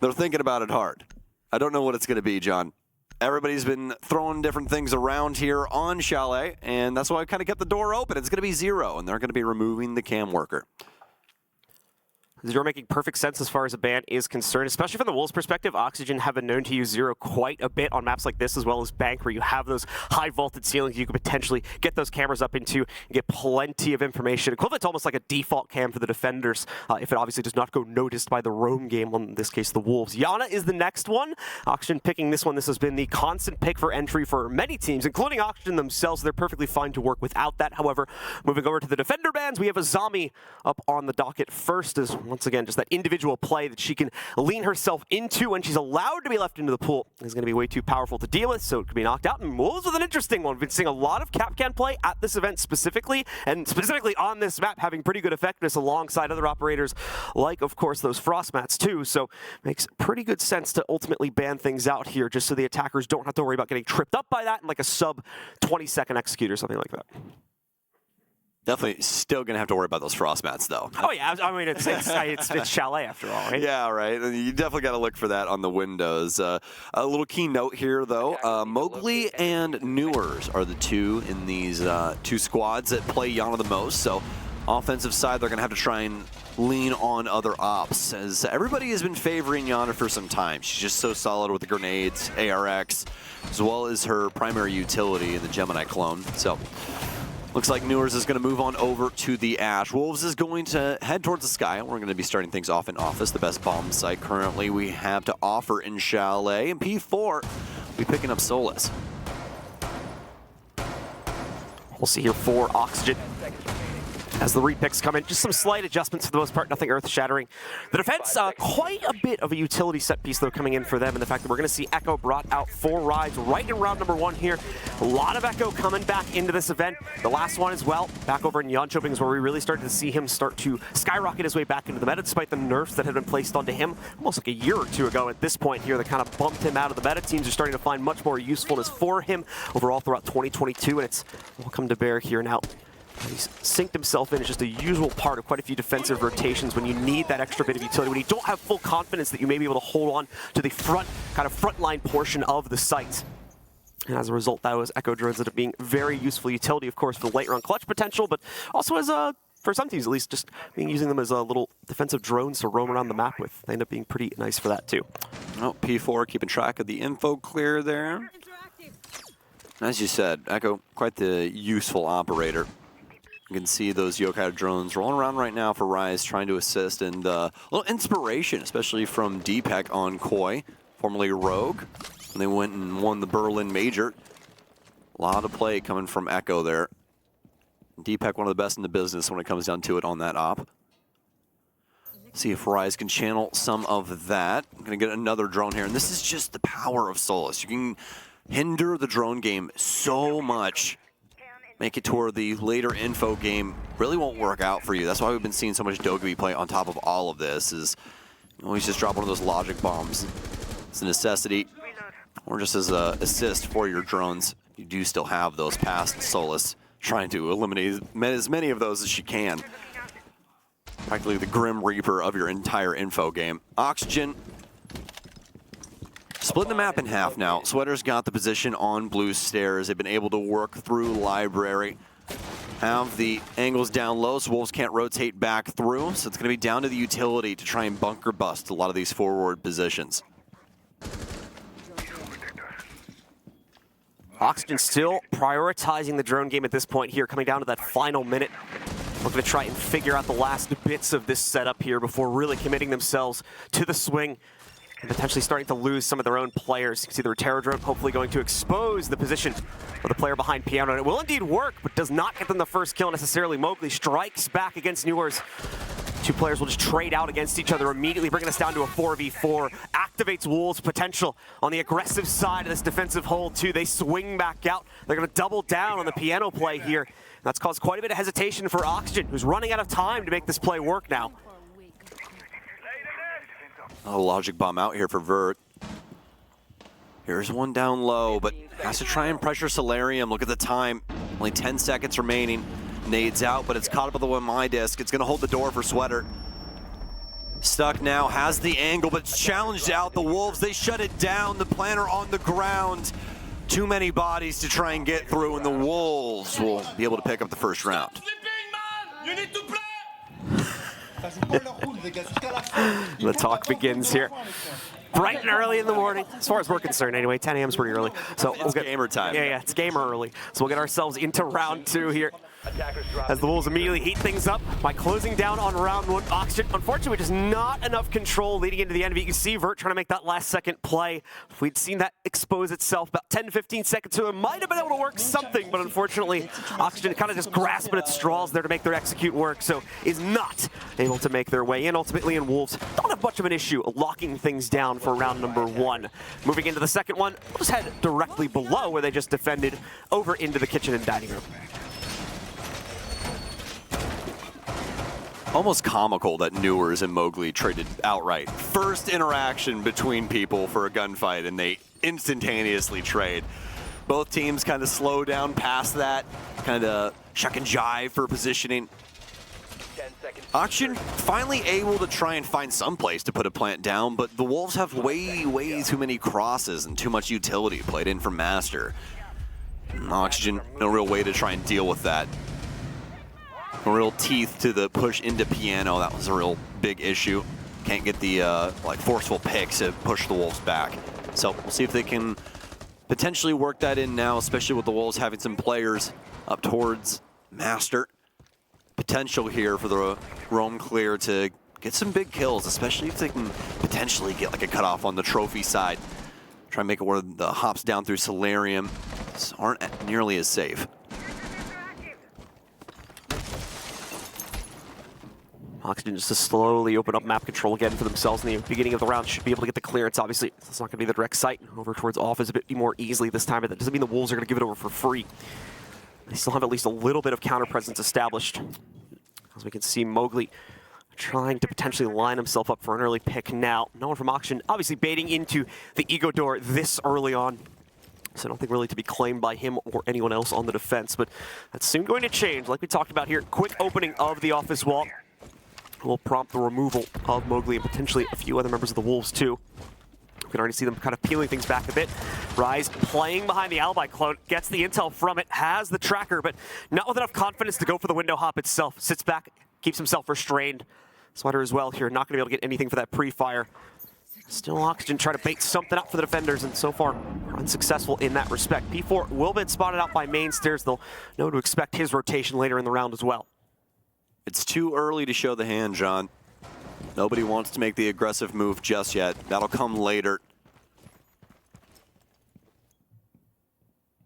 They're thinking about it hard. I don't know what it's going to be, John. Everybody's been throwing different things around here on Chalet, and that's why I kind of kept the door open. It's going to be 0, and they're going to be removing the cam worker. Zero making perfect sense as far as a ban is concerned, especially from the Wolves' perspective. Oxygen have been known to use Zero quite a bit on maps like this, as well as Bank, where you have those high vaulted ceilings you could potentially get those cameras up into and get plenty of information. Equivalent to almost like a default cam for the defenders, if it obviously does not go noticed by the roam game, in this case the Wolves. Yana is the next one. Oxygen picking this one. This has been the constant pick for entry for many teams, including Oxygen themselves. They're perfectly fine to work without that. However, moving over to the defender bans, we have a Zombie up on the docket first, as once again, just that individual play that she can lean herself into when she's allowed to be left into the pool is going to be way too powerful to deal with, so it could be knocked out. And Wolves with an interesting one. We've been seeing a lot of Capcan play at this event specifically, and specifically on this map, having pretty good effectiveness alongside other operators, like, of course, those Frost mats too. So makes pretty good sense to ultimately ban things out here, just so the attackers don't have to worry about getting tripped up by that in like a sub 20-second execute or something like that. Definitely still going to have to worry about those frost mats, though. Oh, yeah. I mean, it's Chalet, after all, right? Yeah, right. You definitely got to look for that on the windows. A little key note here, though. Mowgli and Newers are the two in these two squads that play Yana the most. So offensive side, they're going to have to try and lean on other ops, as everybody has been favoring Yana for some time. She's just so solid with the grenades, ARX, as well as her primary utility in the Gemini clone. So looks like Newers is going to move on over to the Ash. Wolves is going to head towards the Sky. We're going to be starting things off in Office, the best bomb site currently we have to offer in Chalet. And P4 will be picking up Solus. We'll see here for Oxygen as the repicks come in. Just some slight adjustments for the most part, nothing earth-shattering. The defense, quite a bit of a utility set piece, though, coming in for them, and the fact that we're going to see Echo brought out for Rise right in round number 1 here. A lot of Echo coming back into this event. The last one as well, back over in Jönköping, is where we really started to see him start to skyrocket his way back into the meta, despite the nerfs that had been placed onto him almost like a year or two ago at this point here that kind of bumped him out of the meta. Teams are starting to find much more usefulness for him overall throughout 2022, and it's all come to bear here now. He's synced himself in. It's just a usual part of quite a few defensive rotations when you need that extra bit of utility, when you don't have full confidence that you may be able to hold on to the frontline portion of the site. And as a result, those Echo drones end up being very useful utility, of course, for the late run clutch potential, but also as for some teams at least, just using them as little defensive drones to roam around the map with. They end up being pretty nice for that too. Oh, P4 keeping track of the info clear there. As you said, Echo, quite the useful operator. You can see those Yokai drones rolling around right now for Rise, trying to assist, and a little inspiration, especially from Deepak on Koi, formerly Rogue, when they went and won the Berlin Major. A lot of play coming from Echo there. Deepak, one of the best in the business when it comes down to it on that op. See if Rise can channel some of that. I'm going to get another drone here, and this is just the power of Solus. You can hinder the drone game so much. Make it toward the later info game really won't work out for you. That's why we've been seeing so much Dogobi play on top of all of this, is you always just drop one of those logic bombs. It's a necessity, or just as an assist for your drones. You do still have those past Solus, trying to eliminate as many of those as she can. Practically the Grim Reaper of your entire info game. Oxygen splitting the map in half now. Sweater's got the position on blue stairs. They've been able to work through library. Have the angles down low so Wolves can't rotate back through. So it's going to be down to the utility to try and bunker bust a lot of these forward positions. Oxygen still prioritizing the drone game at this point here, coming down to that final minute. Looking to try and figure out the last bits of this setup here before really committing themselves to the swing and potentially starting to lose some of their own players. You can see the Rotero drone hopefully going to expose the position of the player behind Piano. And it will indeed work, but does not get them the first kill necessarily. Mowgli strikes back against Newers. Two players will just trade out against each other immediately, bringing us down to a 4v4. Activates Wolves' potential on the aggressive side of this defensive hold too. They swing back out. They're going to double down on the Piano play here. That's caused quite a bit of hesitation for Oxygen, who's running out of time to make this play work now. A logic bomb out here for Vert. Here's one down low, but has to try and pressure Solarium. Look at the time. Only 10 seconds remaining. Nades out, but it's caught up with the one my disc. It's going to hold the door for Sweater. Stuck now, has the angle, but it's challenged out. The Wolves, they shut it down. The planner on the ground. Too many bodies to try and get through, and the Wolves will be able to pick up the first round. The talk begins here. Bright and early in the morning, as far as we're concerned anyway. 10 a.m. is pretty early. So It's gamer time. Yeah, it's gamer early. So we'll get ourselves into round 2 here. As the Wolves immediately heat things up by closing down on round 1. Oxygen, unfortunately, just not enough control leading into the end of it. You can see Vert trying to make that last second play. If we'd seen that expose itself about 10 to 15 seconds ago, it might have been able to work something, but unfortunately, Oxygen kind of just grasping at straws there to make their execute work, so is not able to make their way in. Ultimately, and Wolves don't have much of an issue locking things down for round number 1. Moving into the second one, Wolves head directly below where they just defended over into the kitchen and dining room. Almost comical that Newers and Mowgli traded outright. First interaction between people for a gunfight, and they instantaneously trade. Both teams kind of slow down past that, kind of shuck and jive for positioning. Oxygen finally able to try and find some place to put a plant down, but the Wolves have way too many crosses and too much utility played in from Master. Oxygen, no real way to try and deal with that. No real teeth to the push into Piano. That was a real big issue. Can't get the like forceful picks to push the Wolves back. So we'll see if they can potentially work that in now, especially with the Wolves having some players up towards Master. Potential here for the roam clear to get some big kills, especially if they can potentially get like a cutoff on the trophy side. Try and make it where the hops down through Solarium aren't nearly as safe. Oxygen just to slowly open up map control again for themselves in the beginning of the round. Should be able to get the clearance. Obviously, it's not going to be the direct sight. Over towards Office a bit more easily this time, but that doesn't mean the Wolves are going to give it over for free. They still have at least a little bit of counter presence established. As we can see, Mowgli trying to potentially line himself up for an early pick now. No one from Oxygen obviously baiting into the ego door this early on. So I don't think really to be claimed by him or anyone else on the defense, but that's soon going to change. Like we talked about here, quick opening of the Office wall will prompt the removal of Mowgli and potentially a few other members of the Wolves too. We can already see them kind of peeling things back a bit. Rise playing behind the alibi clone, gets the intel from it, has the tracker, but not with enough confidence to go for the window hop itself. Sits back, keeps himself restrained. Sweater as well here, not going to be able to get anything for that pre-fire. Still Oxygen trying to bait something up for the defenders, and so far unsuccessful in that respect. P4 will be spotted out by main stairs. They'll know to expect his rotation later in the round as well. It's too early to show the hand, John. Nobody wants to make the aggressive move just yet. That'll come later.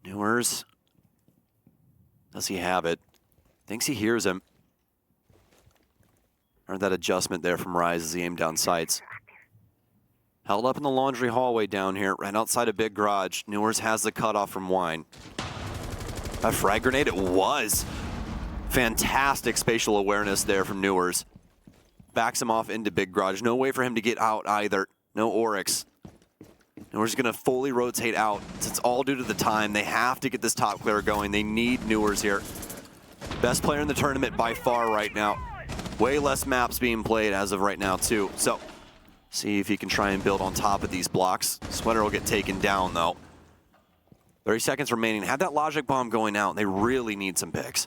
Newers. Does he have it? Thinks he hears him. Heard that adjustment there from Rise as he aimed down sights. Held up in the laundry hallway down here, right outside a big garage. Newers has the cutoff from Wine. A frag grenade, it was. Fantastic spatial awareness there from Newers. Backs him off into big garage. No way for him to get out either. No Oryx. Newers is going to fully rotate out. It's all due to the time. They have to get this top clear going. They need Newers here. Best player in the tournament by far right now. Way less maps being played as of right now too. So, see if he can try and build on top of these blocks. Sweater will get taken down though. 30 seconds remaining. Have that logic bomb going out. They really need some picks.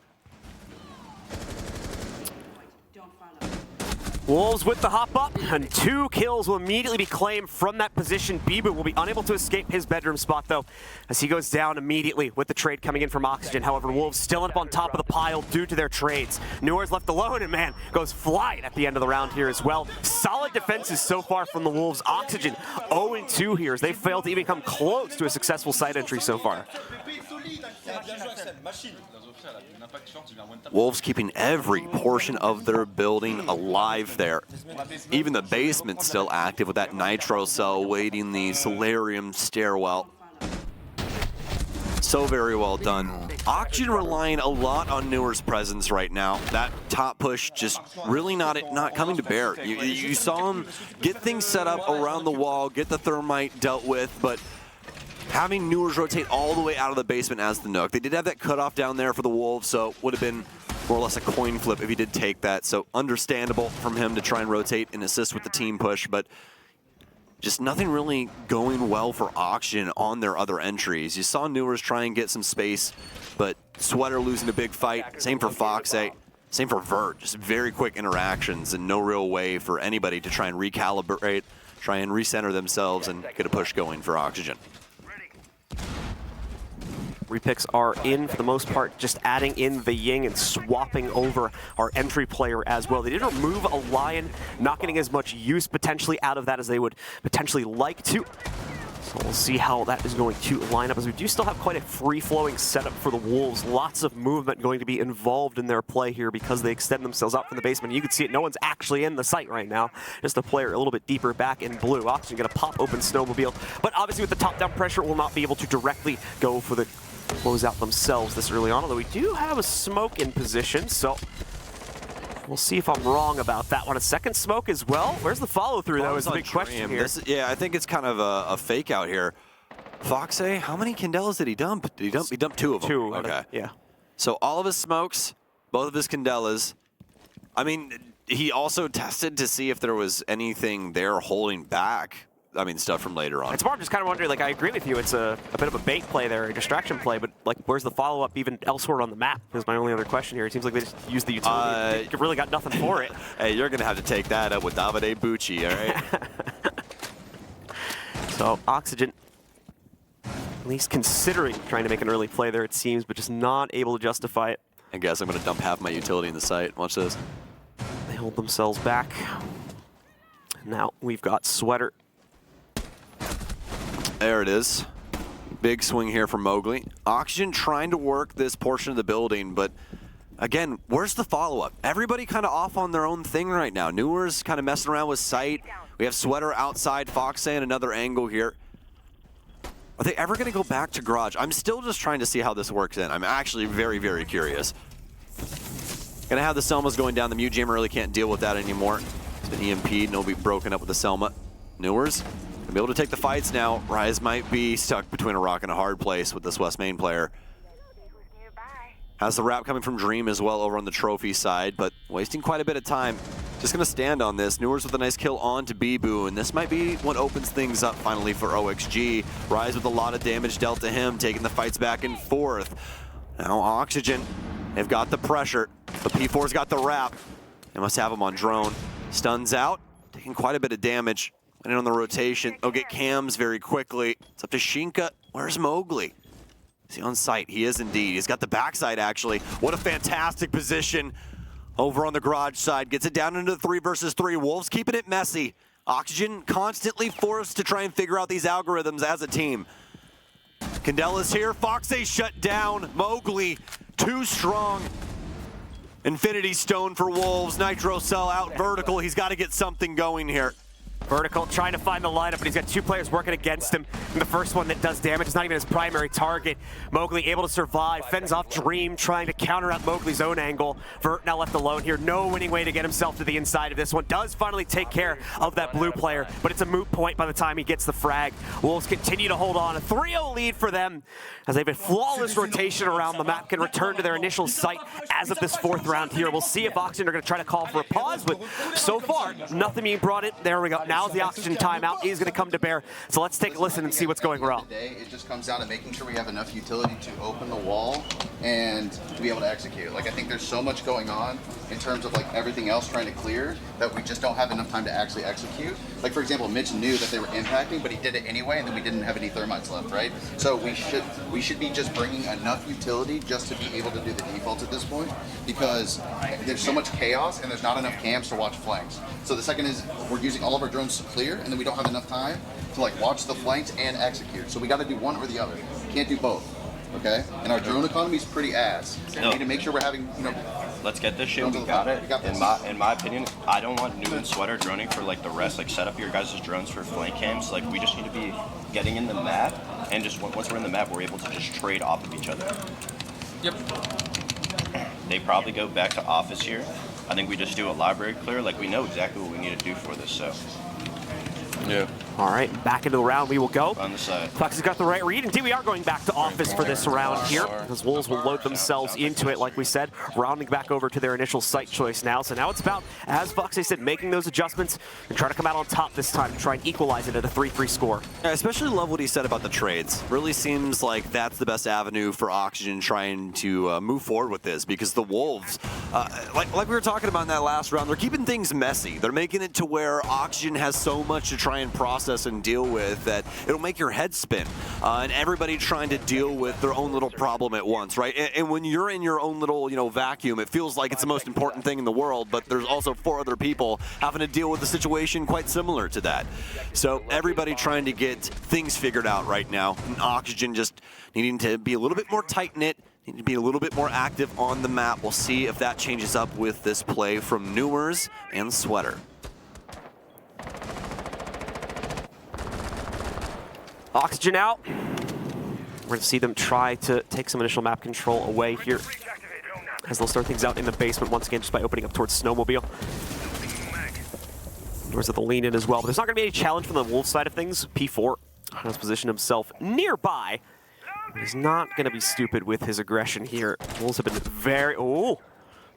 Wolves with the hop up, and 2 kills will immediately be claimed from that position. Bibu will be unable to escape his bedroom spot, though, as he goes down immediately with the trade coming in from Oxygen. However, Wolves still up on top of the pile due to their trades. Newers left alone, and man, goes flying at the end of the round here as well. Solid defenses so far from the Wolves. Oxygen 0-2 here as they failed to even come close to a successful side entry so far. Wolves keeping every portion of their building alive there. Even the basement's still active with that nitro cell waiting the Solarium stairwell. So very well done. Oxygen relying a lot on Newer's presence right now. That top push just really not coming to bear. You saw him get things set up around the wall, get the thermite dealt with, but having Newers rotate all the way out of the basement as the Nook. They did have that cutoff down there for the Wolves, so would have been more or less a coin flip if he did take that. So understandable from him to try and rotate and assist with the team push, but just nothing really going well for Oxygen on their other entries. You saw Newers try and get some space, but Sweater losing a big fight. Same for Foxay. Same for Vert. Just very quick interactions and no real way for anybody to try and recalibrate, try and recenter themselves and get a push going for Oxygen. Repicks are in for the most part, just adding in the Ying and swapping over our entry player as well. They did remove a Lion, not getting as much use potentially out of that as they would potentially like to. So we'll see how that is going to line up, as we do still have quite a free-flowing setup for the Wolves. Lots of movement going to be involved in their play here because they extend themselves out from the basement. You can see it, no one's actually in the site right now. Just a player a little bit deeper back in blue. Oxygen going to pop open Snowmobile, but obviously with the top-down pressure, will not be able to directly go for the close out themselves this early on, although we do have a smoke in position, so we'll see if I'm wrong about that one. A second smoke as well. Where's the follow-through, though, is the big question here. Yeah, I think it's kind of a fake out here. Foxay, how many Candelas did he dump? He dumped 2 of them. 2, okay. Yeah. So all of his smokes, both of his Candelas. I mean, he also tested to see if there was anything there holding back. I mean, stuff from later on. It's more, I'm just kind of wondering, like, I agree with you, it's a bit of a bait play there, a distraction play, but, like, where's the follow-up even elsewhere on the map is my only other question here. It seems like they just used the utility. They really got nothing for it. Hey, you're going to have to take that up with Davide Bucci, all right? So, Oxygen, at least considering trying to make an early play there, it seems, but just not able to justify it. I guess I'm going to dump half my utility in the site. Watch this. They hold themselves back. Now, we've got Sweater. There it is. Big swing here for Mowgli. Oxygen trying to work this portion of the building, but again, where's the follow-up? Everybody kind of off on their own thing right now. Newer's kind of messing around with sight. We have Sweater outside, Foxay in another angle here. Are they ever going to go back to garage? I'm still just trying to see how this works in. I'm actually very, very curious. Gonna have the Selmas going down. The Mute Jammer really can't deal with that anymore. It's been EMP'd and it'll be broken up with the Selma. Newers gonna be able to take the fights now. Rise might be stuck between a rock and a hard place with this West Main player. Has the wrap coming from Dream as well over on the trophy side, but wasting quite a bit of time. Just gonna stand on this. Newers with a nice kill on to Bibu, and this might be what opens things up finally for OXG. Rise with a lot of damage dealt to him, taking the fights back and forth. Now Oxygen, they've got the pressure. The P4's got the wrap. They must have him on drone. Stuns out, taking quite a bit of damage. And on the rotation, they'll get cams very quickly. It's up to Shinka. Where's Mowgli? Is he on site? He is indeed. He's got the backside, actually. What a fantastic position over on the garage side. Gets it down into the 3 versus 3. Wolves keeping it messy. Oxygen constantly forced to try and figure out these algorithms as a team. Candela's here. Foxay shut down. Mowgli, too strong. Infinity Stone for Wolves. Nitro Cell out vertical. He's got to get something going here. Vertical trying to find the lineup, but he's got 2 players working against him. And the first one that does damage is not even his primary target. Mowgli able to survive, fends off Dream, trying to counter out Mowgli's own angle. Vert now left alone here. No winning way to get himself to the inside of this one. Does finally take care of that blue player, but it's a moot point by the time he gets the frag. Wolves continue to hold on. A 3-0 lead for them as they've a flawless rotation around the map, can return to their initial site as of this 4th round here. We'll see if Oxygen are going to try to call for a pause, but so far, nothing being brought in. There we go. Now the Oxygen timeout is going to come to bear. So let's take a listen and see what's going wrong. It just comes down to making sure we have enough utility to open the wall and to be able to execute. Like, I think there's so much going on in terms of like everything else trying to clear that we just don't have enough time to actually execute. Like, for example, Mitch knew that they were impacting, but he did it anyway, and then we didn't have any thermites left, right? So we should be just bringing enough utility just to be able to do the defaults at this point, because there's so much chaos and there's not enough cams to watch flanks. So the second is we're using all of our drones to clear, and then we don't have enough time to like watch the flanks and execute. So we got to do one or the other. We can't do both. Okay? And our drone economy is pretty ass. So we need to make sure we're having, you know, let's get this shit. We got it. In my opinion, I don't want New and Sweater droning for like the rest. Like, set up your guys' drones for flank cams. Like, we just need to be getting in the map, and just once we're in the map, we're able to just trade off of each other. Yep. They probably go back to office here. I think we just do a library clear. Like, we know exactly what we need to do for this. So. Yeah. All right, back into the round we will go. On the side. Fox has got the right read. Indeed, we are going back to office for this round here, because Wolves will load themselves into it, like we said, rounding back over to their initial site choice now. So now it's about, as Fox said, making those adjustments and try to come out on top this time and try and equalize it at a 3-3 score. I especially love what he said about the trades. Really seems like that's the best avenue for Oxygen trying to move forward with this, because the Wolves, like we were talking about in that last round, they're keeping things messy. They're making it to where Oxygen has so much to try and process and deal with that it'll make your head spin. And everybody trying to deal with their own little problem at once, right? And when you're in your own little, vacuum, it feels like it's the most important thing in the world, but there's also 4 other people having to deal with a situation quite similar to that. So everybody trying to get things figured out right now, and Oxygen just needing to be a little bit more tight-knit, need to be a little bit more active on the map. We'll see if that changes up with this play from Newers and Sweater. Oxygen out. We're going to see them try to take some initial map control away here, as they'll start things out in the basement once again just by opening up towards Snowmobile. Doors at the lean in as well, but there's not going to be any challenge from the Wolves side of things. P4 has positioned himself nearby. He's not going to be stupid with his aggression here. Wolves have been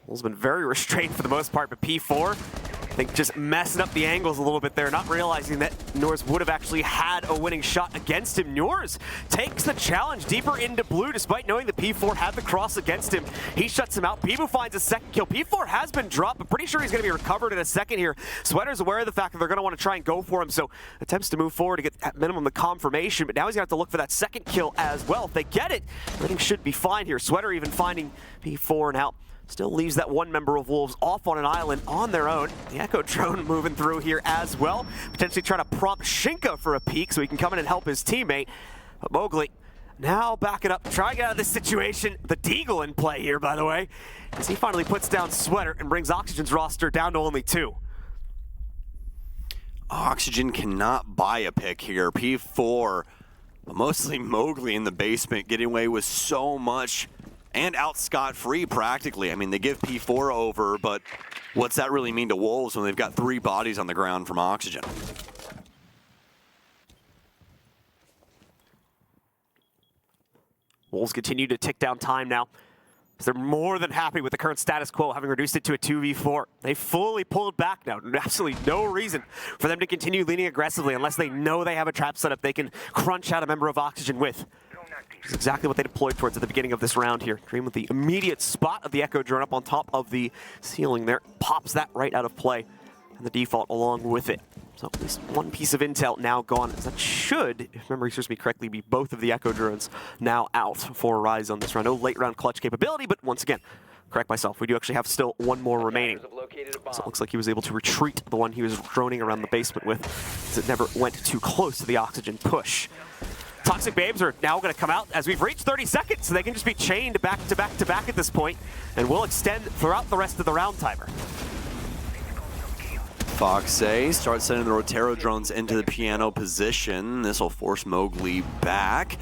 Wolves have been very restrained for the most part, but P4, I think, just messing up the angles a little bit there, not realizing that Newers would have actually had a winning shot against him. Newers takes the challenge deeper into blue, despite knowing that P4 had the cross against him. He shuts him out. Pibu finds a second kill. P4 has been dropped, but pretty sure he's going to be recovered in a second here. Sweater's aware of the fact that they're going to want to try and go for him, so attempts to move forward to get at minimum the confirmation, but now he's going to have to look for that second kill as well. If they get it, everything should be fine here. Sweater even finding P4 now. Still leaves that one member of Wolves off on an island on their own. The Echo drone moving through here as well. Potentially trying to prompt Shinka for a peek so he can come in and help his teammate. But Mowgli now backing up, trying to get out of this situation. The Deagle in play here, by the way, as he finally puts down Sweater and brings Oxygen's roster down to only 2. Oxygen cannot buy a pick here. P4, but mostly Mowgli in the basement, getting away with so much and out scot-free practically. I mean, they give P4 over, but what's that really mean to Wolves when they've got 3 bodies on the ground from Oxygen? Wolves continue to tick down time now, as they're more than happy with the current status quo, having reduced it to a 2v4. They fully pulled back now. Absolutely no reason for them to continue leaning aggressively unless they know they have a trap set up they can crunch out a member of Oxygen with. Which is exactly what they deployed towards at the beginning of this round here. Dream with the immediate spot of the Echo drone up on top of the ceiling there. Pops that right out of play, and the default along with it. So at least one piece of intel now gone. That should, if memory serves me correctly, be both of the Echo drones now out for Rise on this round. No late round clutch capability, but once again, correct myself, we do actually have still one more remaining. So it looks like he was able to retreat the one he was droning around the basement with, as it never went too close to the Oxygen push. Toxic Babes are now going to come out as we've reached 30 seconds, so they can just be chained back to back to back at this point, and will extend throughout the rest of the round timer. Foxay starts sending the Rotero drones into the piano position. This will force Mowgli back.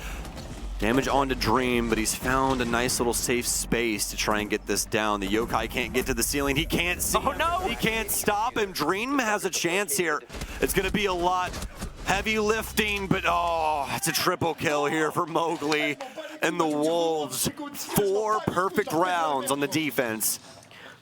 Damage onto Dream, but he's found a nice little safe space to try and get this down. The Yokai can't get to the ceiling. He can't see. Oh no! He can't stop him. Dream has a chance here. It's going to be a lot heavy lifting, but oh, it's a triple kill here for Mowgli and the Wolves. 4 perfect rounds on the defense.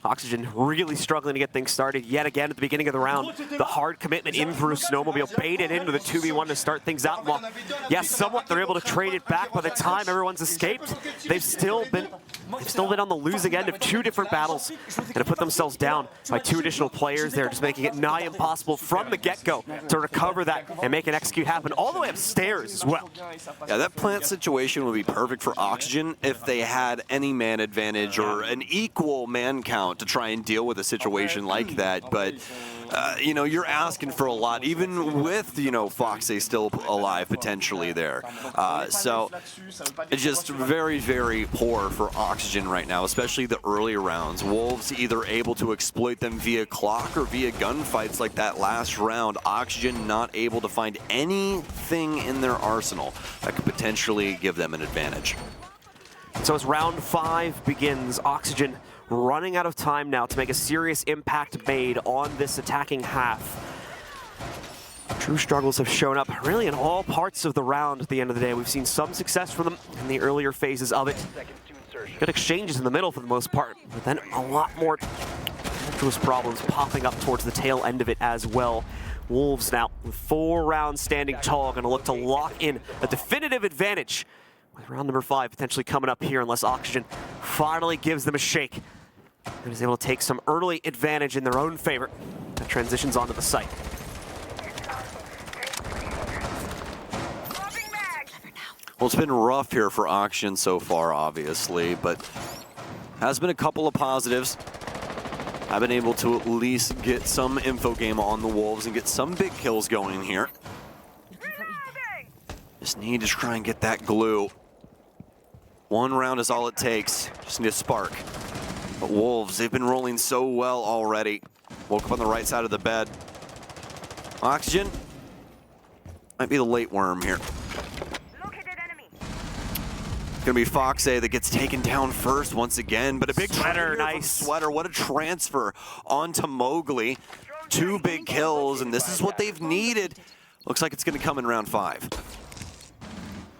Oxygen really struggling to get things started yet again at the beginning of the round. The hard commitment in through Snowmobile, baited into the 2v1 to start things out. Well, yes, somewhat they're able to trade it back by the time everyone's escaped. They've still been on the losing end of 2 different battles and have put themselves down by 2 additional players there, just making it nigh impossible from the get-go to recover that and make an execute happen all the way upstairs as well. Yeah, that plant situation would be perfect for Oxygen if they had any man advantage or an equal man count to try and deal with a situation like that, but you're asking for a lot, even with, Foxay still alive potentially there. So it's just very, very poor for Oxygen right now, especially the earlier rounds. Wolves either able to exploit them via clock or via gunfights like that last round. Oxygen not able to find anything in their arsenal that could potentially give them an advantage. So as round 5 begins, Oxygen running out of time now to make a serious impact made on this attacking half. True struggles have shown up really in all parts of the round at the end of the day. We've seen some success from them in the earlier phases of it. Good exchanges in the middle for the most part, but then a lot more treacherous problems popping up towards the tail end of it as well. Wolves now, with 4 rounds standing tall, going to look to lock in a definitive advantage with round number 5 potentially coming up here unless Oxygen finally gives them a shake and is able to take some early advantage in their own favor. That transitions onto the site. Well, it's been rough here for Oxygen so far, obviously, but has been a couple of positives. I've been able to at least get some info game on the Wolves and get some big kills going here. Just need to try and get that glue. 1 round is all it takes. Just need a spark. But Wolves, they've been rolling so well already. Woke up on the right side of the bed. Oxygen might be the late worm here. Gonna be Foxay that gets taken down first once again, but a big Sweater, trigger nice. from Sweater. What a transfer onto Mowgli. 2 big kills, and this is what they've needed. Looks like it's gonna come in round 5.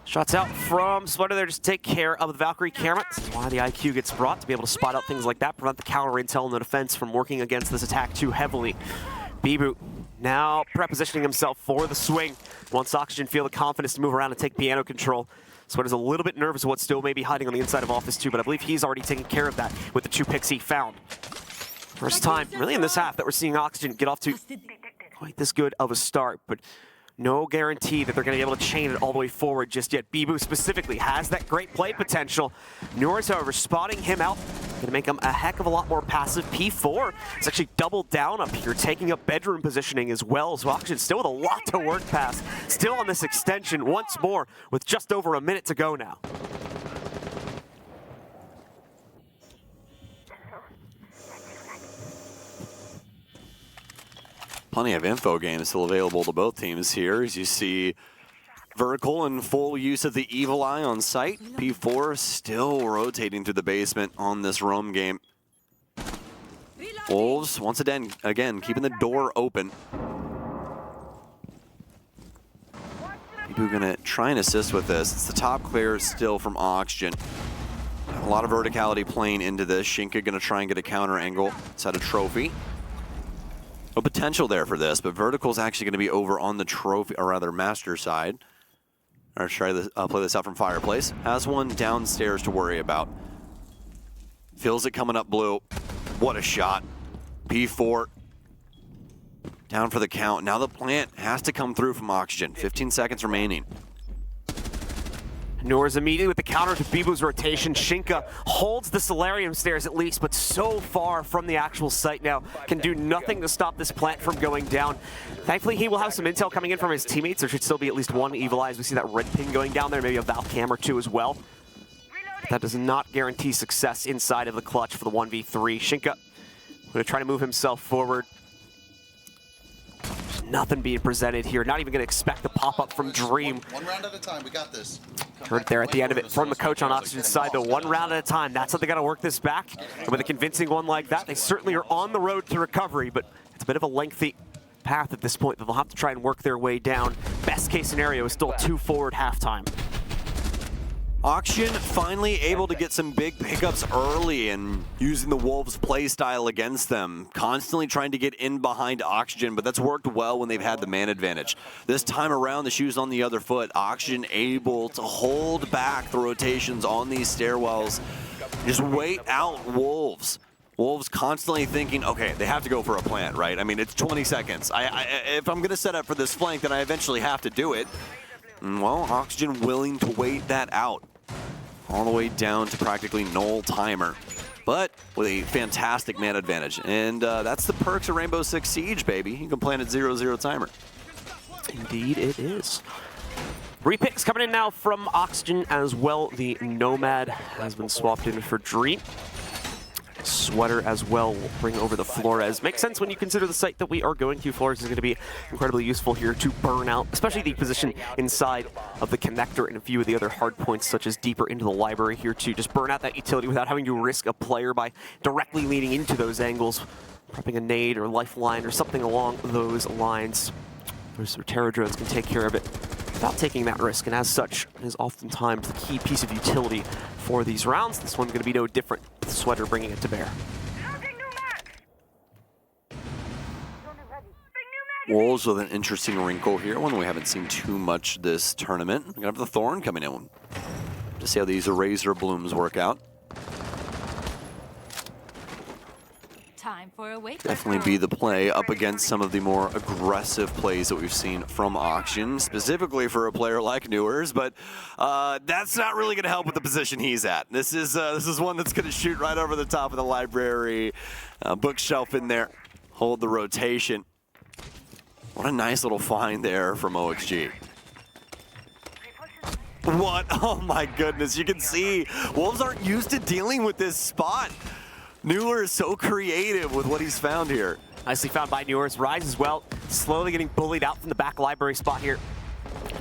Shots out from Sweater there just to take care of the Valkyrie camera. This is why the IQ gets brought, to be able to spot out things like that, prevent the counter intel and the defense from working against this attack too heavily. Bibu now prepositioning himself for the swing. Once Oxygen feel the confidence to move around and take piano control. Sweater's a little bit nervous of what still may be hiding on the inside of Office 2, but I believe he's already taken care of that with the 2 picks he found. First time, really in this half, that we're seeing Oxygen get off to quite this good of a start, but no guarantee that they're going to be able to chain it all the way forward just yet. Bibu specifically has that great play potential. Norris, however, spotting him out, going to make him a heck of a lot more passive. P4 is actually doubled down up here, taking up bedroom positioning as well. So Oxygen still with a lot to work past. Still on this extension once more with just over a minute to go now. Plenty of info games still available to both teams here. As you see, Vertical in full use of the Evil Eye on site. P4 still rotating through the basement on this roam game. Wolves, once again, keeping the door open. People gonna try and assist with this. It's the top clear still from Oxygen. A lot of verticality playing into this. Shinka gonna try and get a counter angle. Set a trophy. No potential there for this, but Vertical's actually gonna be over on the trophy, or rather master side. Or try to play this out from Fireplace. Has one downstairs to worry about. Feels it coming up blue. What a shot. P4 down for the count. Now the plant has to come through from Oxygen. 15 seconds remaining. Nora's immediately with the counter to Bibu's rotation. Shinka holds the Solarium stairs at least, but so far from the actual site now. Can do nothing to stop this plant from going down. Thankfully, he will have some intel coming in from his teammates. There should still be at least one Evil Eye as we see that red pin going down there, maybe a Valve cam or two as well. But that does not guarantee success inside of the clutch for the 1v3. Shinka going to try to move himself forward. There's nothing being presented here. Not even going to expect the pop-up from Dream. One round at a time, we got this. Heard there at the end of it from the coach on Oxygen's side, though, 1 round at a time. That's how they got to work this back. And with a convincing one like that, they certainly are on the road to recovery, but it's a bit of a lengthy path at this point that they'll have to try and work their way down. Best case scenario is still 2 forward halftime. Oxygen finally able to get some big pickups early and using the Wolves play style against them. Constantly trying to get in behind Oxygen, but that's worked well when they've had the man advantage. This time around, the shoe's on the other foot. Oxygen able to hold back the rotations on these stairwells. Just wait out Wolves. Wolves constantly thinking, okay, they have to go for a plant, right? I mean, it's 20 seconds. If I'm going to set up for this flank, then I eventually have to do it. Well, Oxygen willing to wait that out. All the way down to practically null timer. But with a fantastic man advantage. And that's the perks of Rainbow Six Siege, baby. You can plan at 0-0 timer. Indeed it is. Repicks coming in now from Oxygen as well. The Nomad has been swapped in for Dream. Sweater as well will bring over the Flores. Makes sense when you consider the site that we are going to. Flores is going to be incredibly useful here to burn out, especially the position inside of the connector and a few of the other hard points, such as deeper into the library here to just burn out that utility without having to risk a player by directly leading into those angles, prepping a nade or lifeline or something along those lines. Those Terror drones can take care of it without taking that risk, and as such, is oftentimes the key piece of utility for these rounds. This one's going to be no different, with Sweater bringing it to bear. Wolves with an interesting wrinkle here, one we haven't seen too much this tournament. We're going to have the Thorn coming in to see how these Razor Blooms work out. Time for a wake Definitely be the play up against some of the more aggressive plays that we've seen from Auction, specifically for a player like Newers, but that's not really going to help with the position he's at. This is one that's going to shoot right over the top of the library, bookshelf in there, hold the rotation. What a nice little find there from OXG. What? Oh my goodness, you can see Wolves aren't used to dealing with this spot. Newer is so creative with what he's found here. Nicely found by Newers. Rise as well, slowly getting bullied out from the back library spot here.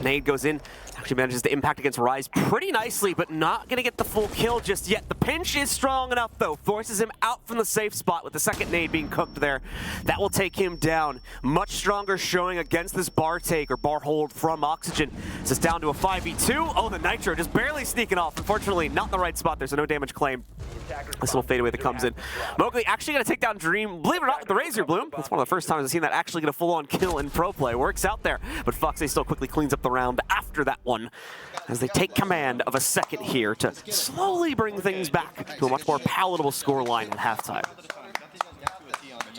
Nade goes in, actually manages to impact against Rise pretty nicely, but not going to get the full kill just yet. The pinch is strong enough, though. Forces him out from the safe spot with the second nade being cooked there. That will take him down. Much stronger showing against this bar take or bar hold from Oxygen. This is down to a 5v2. Oh, the Nitro just barely sneaking off. Unfortunately, not in the right spot there, so no damage claimed. This little fadeaway that comes in. Mowgli actually going to take down Dream, believe it or not, with the Razor Bloom. That's one of the first times I've seen that actually get a full-on kill in pro play. Works out there, but Foxy still quickly cleans up the round after that one as they take command of a second here to slowly bring things back to a much more palatable scoreline at halftime.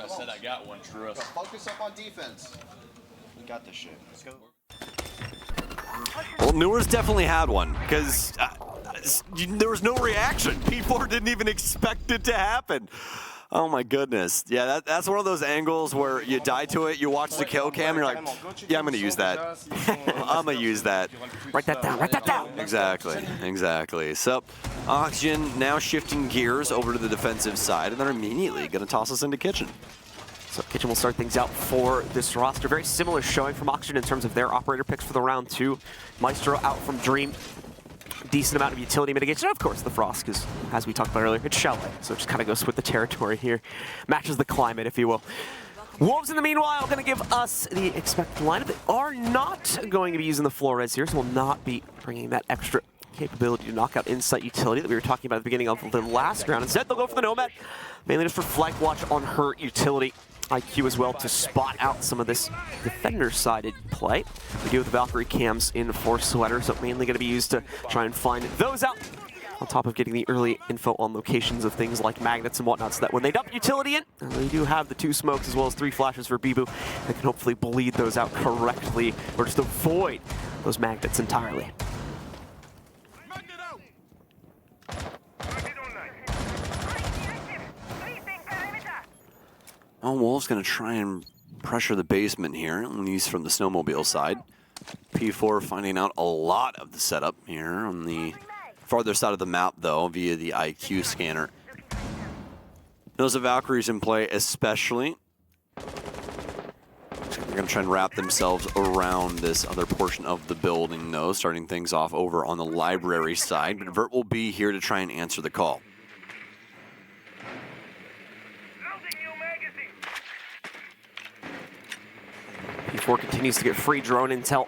I said I got one, trust. Focus up on defense. We got this shit. Let's go. Well, Newers definitely had one, because there was no reaction. P4 didn't even expect it to happen. Oh my goodness. Yeah, that's one of those angles where you die to it, you watch the kill cam, and you're like, yeah, I'm going to use that. I'm going to use that. Write that down, write that down. Exactly, exactly. So, Oxygen now shifting gears over to the defensive side, and they're immediately going to toss us into Kitchen. So Kitchen will start things out for this roster. Very similar showing from Oxygen in terms of their operator picks for the round two. Maestro out from Dream. Decent amount of utility mitigation. And of course, the Frost, because as we talked about earlier, it's Chalet, so it just kind of goes with the territory here. Matches the climate, if you will. Wolves, in the meanwhile, going to give us the expected lineup. They are not going to be using the Flores here, so will not be bringing that extra capability to knock out insight utility that we were talking about at the beginning of the last round. Instead, they'll go for the Nomad, mainly just for flank watch on her utility. IQ as well to spot out some of this defender-sided play. We do have the Valkyrie cams in for Sweater, so mainly going to be used to try and find those out, on top of getting the early info on locations of things like magnets and whatnot, so that when they dump utility in, and they do have the 2 smokes as well as 3 flashes for Bibu, they can hopefully bleed those out correctly, or just avoid those magnets entirely. Well, Wolves going to try and pressure the basement here, at least from the snowmobile side. P4 finding out a lot of the setup here on the farther side of the map, though, via the IQ scanner. Knows the Valkyries in play, especially. They're going to try and wrap themselves around this other portion of the building, though, starting things off over on the library side. But Vert will be here to try and answer the call. P4 continues to get free drone intel,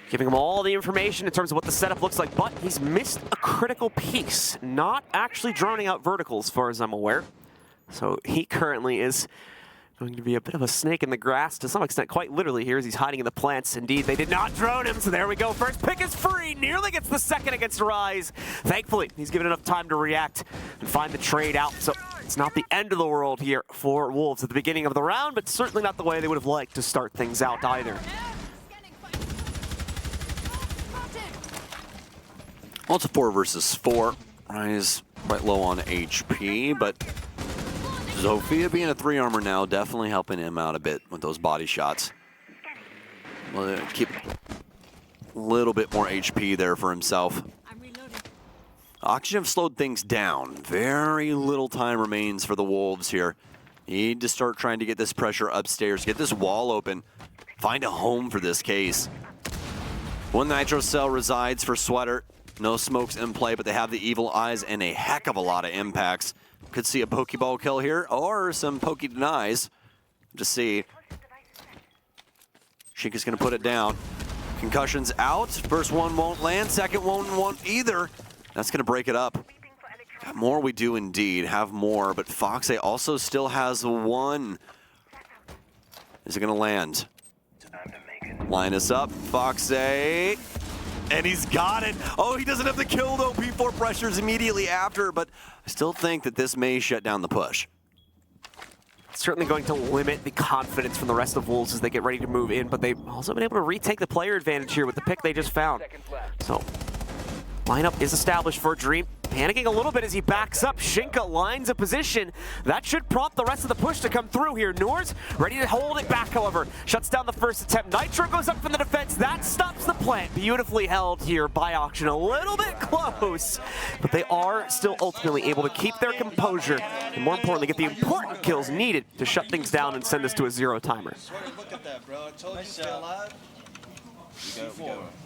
giving him all the information in terms of what the setup looks like, but he's missed a critical piece, not actually droning out vertical as far as I'm aware. So he currently is going to be a bit of a snake in the grass to some extent, quite literally here as he's hiding in the plants. Indeed, they did not drone him, so there we go. First pick is free, nearly gets the second against Rise. Thankfully, he's given enough time to react and find the trade out. So it's not the end of the world here for Wolves at the beginning of the round, but certainly not the way they would have liked to start things out either. Well, it's a 4 versus 4. Rise quite low on HP, but Zofia being a 3 armor now, definitely helping him out a bit with those body shots. Well, keep a little bit more HP there for himself. Oxygen have slowed things down. Very little time remains for the Wolves here. Need to start trying to get this pressure upstairs, get this wall open, find a home for this case. One Nitro Cell resides for Sweater. No smokes in play, but they have the evil eyes and a heck of a lot of impacts. Could see a Pokeball kill here, or some Poke denies to see. Shinka's going to put it down. Concussion's out. First one won't land. Second one won't either. That's going to break it up. Have more, we do indeed. Have more, but Foxay also still has one. Is it going to land? Line us up. Foxay. And he's got it. Oh, he doesn't have the kill, though. P4 pressures immediately after, but I still think that this may shut down the push. It's certainly going to limit the confidence from the rest of Wolves as they get ready to move in, but they've also been able to retake the player advantage here with the pick they just found. So, lineup is established for Dream. Panicking a little bit as he backs up. Shinka lines a position. That should prompt the rest of the push to come through here. Noors ready to hold it back, however. Shuts down the first attempt. Nitro goes up from the defense. That stops the plant. Beautifully held here by Auction. A little bit close, but they are still ultimately able to keep their composure and, more importantly, get the important kills needed to shut things down and send us to a 0 timer. Look at that, bro. I told you stay alive.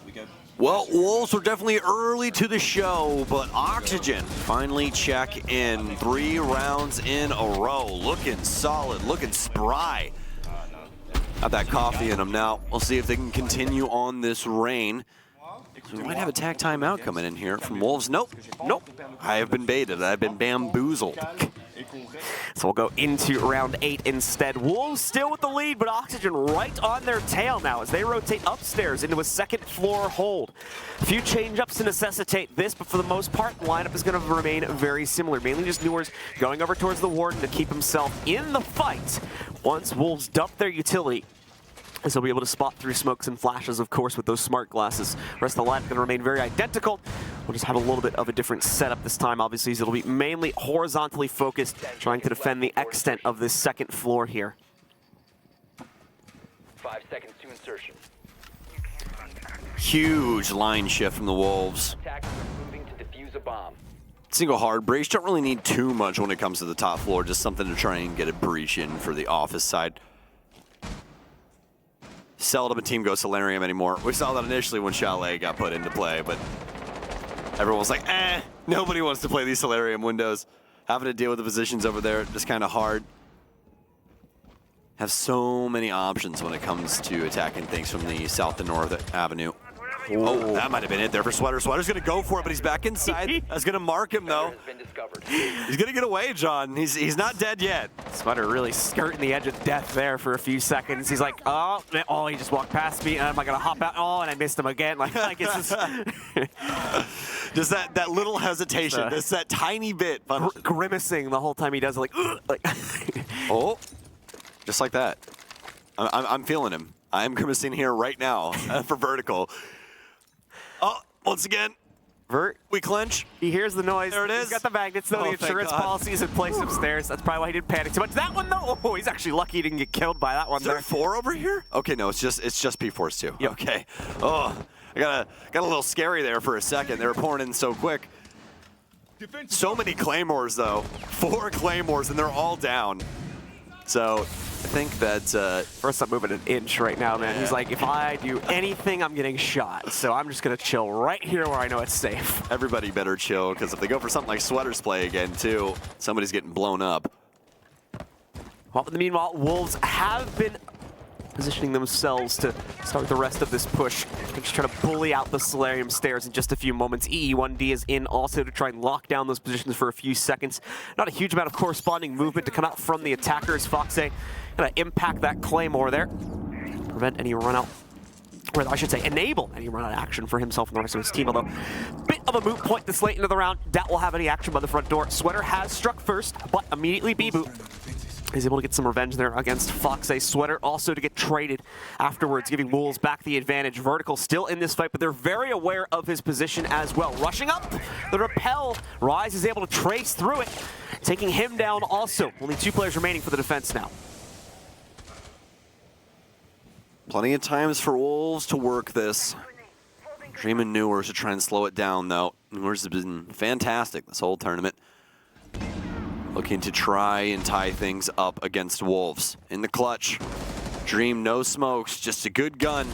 We go. Well, Wolves were definitely early to the show, but Oxygen finally check in 3 rounds in a row. Looking solid, looking spry. Got that coffee in them now. We'll see if they can continue on this reign. We might have a tag timeout coming in here from Wolves. Nope, nope. I have been baited. I've been bamboozled. So we'll go into round 8 instead. Wolves still with the lead, but Oxygen right on their tail now as they rotate upstairs into a second floor hold. A few change-ups to necessitate this, but for the most part, the lineup is going to remain very similar. Mainly just Noors going over towards the Warden to keep himself in the fight once Wolves dump their utility. And so we'll be able to spot through smokes and flashes, of course, with those smart glasses. The rest of the lineup going to remain very identical. We'll just have a little bit of a different setup this time, obviously, as it'll be mainly horizontally focused, trying to defend the extent of this second floor here. 5 seconds to insertion. Huge line shift from the Wolves. Attackers are moving to defuse a bomb. Single hard breach. Don't really need too much when it comes to the top floor. Just something to try and get a breach in for the office side. Seldom a team goes Solarium anymore. We saw that initially when Chalet got put into play, but everyone was like, nobody wants to play these Solarium windows. Having to deal with the positions over there, just kind of hard. Have so many options when it comes to attacking things from the south to north avenue. Oh, that might have been it there for Sweater. Sweater's going to go for it, but he's back inside. That's going to mark him, though. He's going to get away, John. He's not dead yet. Sweater really skirting the edge of death there for a few seconds. He's like, oh, he just walked past me, and I'm going to hop out. Oh, and I missed him again. Like it's just... just that little hesitation, just that tiny bit. Grimacing the whole time he does it, like oh, just like that. I'm feeling him. I'm grimacing here right now for Vertical. Oh, once again, Vert, we clench. He hears the noise. There it is. He's got the magnets, though. Oh, The insurance policy is in place upstairs. That's probably why he didn't panic too much. That one, though, oh, he's actually lucky he didn't get killed by that one. Is there 4 over here? Okay, no, it's just P4s too. Yep. Okay. Oh, I got a little scary there for a second. They were pouring in so quick. So many Claymores, though. 4 Claymores, and they're all down. So I think that First, I'm moving an inch right now, man. Yeah. He's like, if I do anything, I'm getting shot. So I'm just going to chill right here where I know it's safe. everybody better chill, because if they go for something like Sweater's play again, too, somebody's getting blown up. Well, in the meanwhile, Wolves have been positioning themselves to start the rest of this push. They're just trying to bully out the Solarium stairs in just a few moments. EE1D is in also to try and lock down those positions for a few seconds. Not a huge amount of corresponding movement to come out from the attackers. Foxay gonna impact that Claymore there. Prevent any run out, or I should say enable any run out action for himself and the rest of his team, although bit of a moot point this late into the round. That will have any action by the front door. Sweater has struck first, but immediately B-boot. He's able to get some revenge there against Foxay. Sweater also to get traded afterwards, giving Wolves back the advantage. Vertical still in this fight, but they're very aware of his position as well. Rushing up, the rappel. Rise is able to trace through it, taking him down also. Only 2 players remaining for the defense now. Plenty of times for Wolves to work this. Dream and Newers to try and slow it down, though. Newers has been fantastic this whole tournament. Looking to try and tie things up against Wolves. In the clutch, Dream no smokes, just a good gun.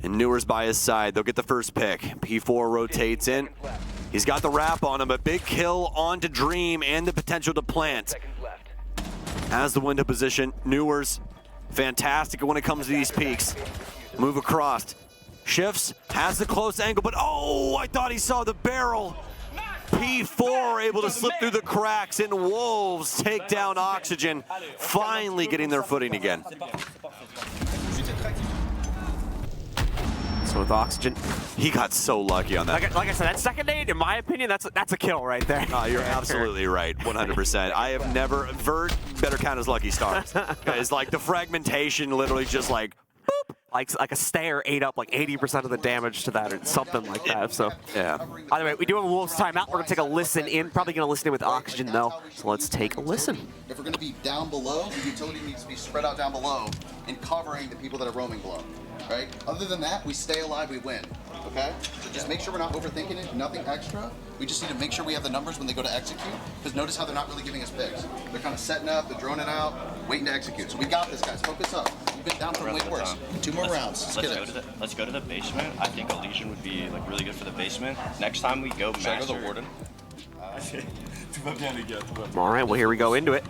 And Newers by his side, they'll get the first pick. P4 rotates in. He's got the wrap on him, a big kill onto Dream and the potential to plant. As the window position, Newers fantastic when it comes to these peaks. Move across. Shifts, has the close angle, but oh, I thought he saw the barrel. P4 able to slip through the cracks, and Wolves take down Oxygen, finally getting their footing again. So with Oxygen, He got so lucky on that. like I said, that second nade, in my opinion, that's a kill right there. You're absolutely right, 100%. I have never, Vert better count as lucky stars. It's like the fragmentation literally just like, boop. Like a stare ate up like 80% of the damage to that or something like that. So Yeah. Either way, we do have a Wolves timeout. We're gonna take a listen in. Probably gonna listen in with Oxygen though. So let's take a listen. If we're going to be down below, the utility needs to be spread out down below and covering the people that are roaming below, right? Other than that, we stay alive, we win, okay? So just make sure we're not overthinking it, nothing extra. We just need to make sure we have the numbers when they go to execute, because notice how they're not really giving us picks. They're kind of setting up, they're droning out, waiting to execute. So we got this, guys. Focus up. You've been down from way worse. 2 more rounds. Let's go to the basement. I think a Legion would be like really good for the basement. Next time we go master. the Warden? All right, well here we go into it.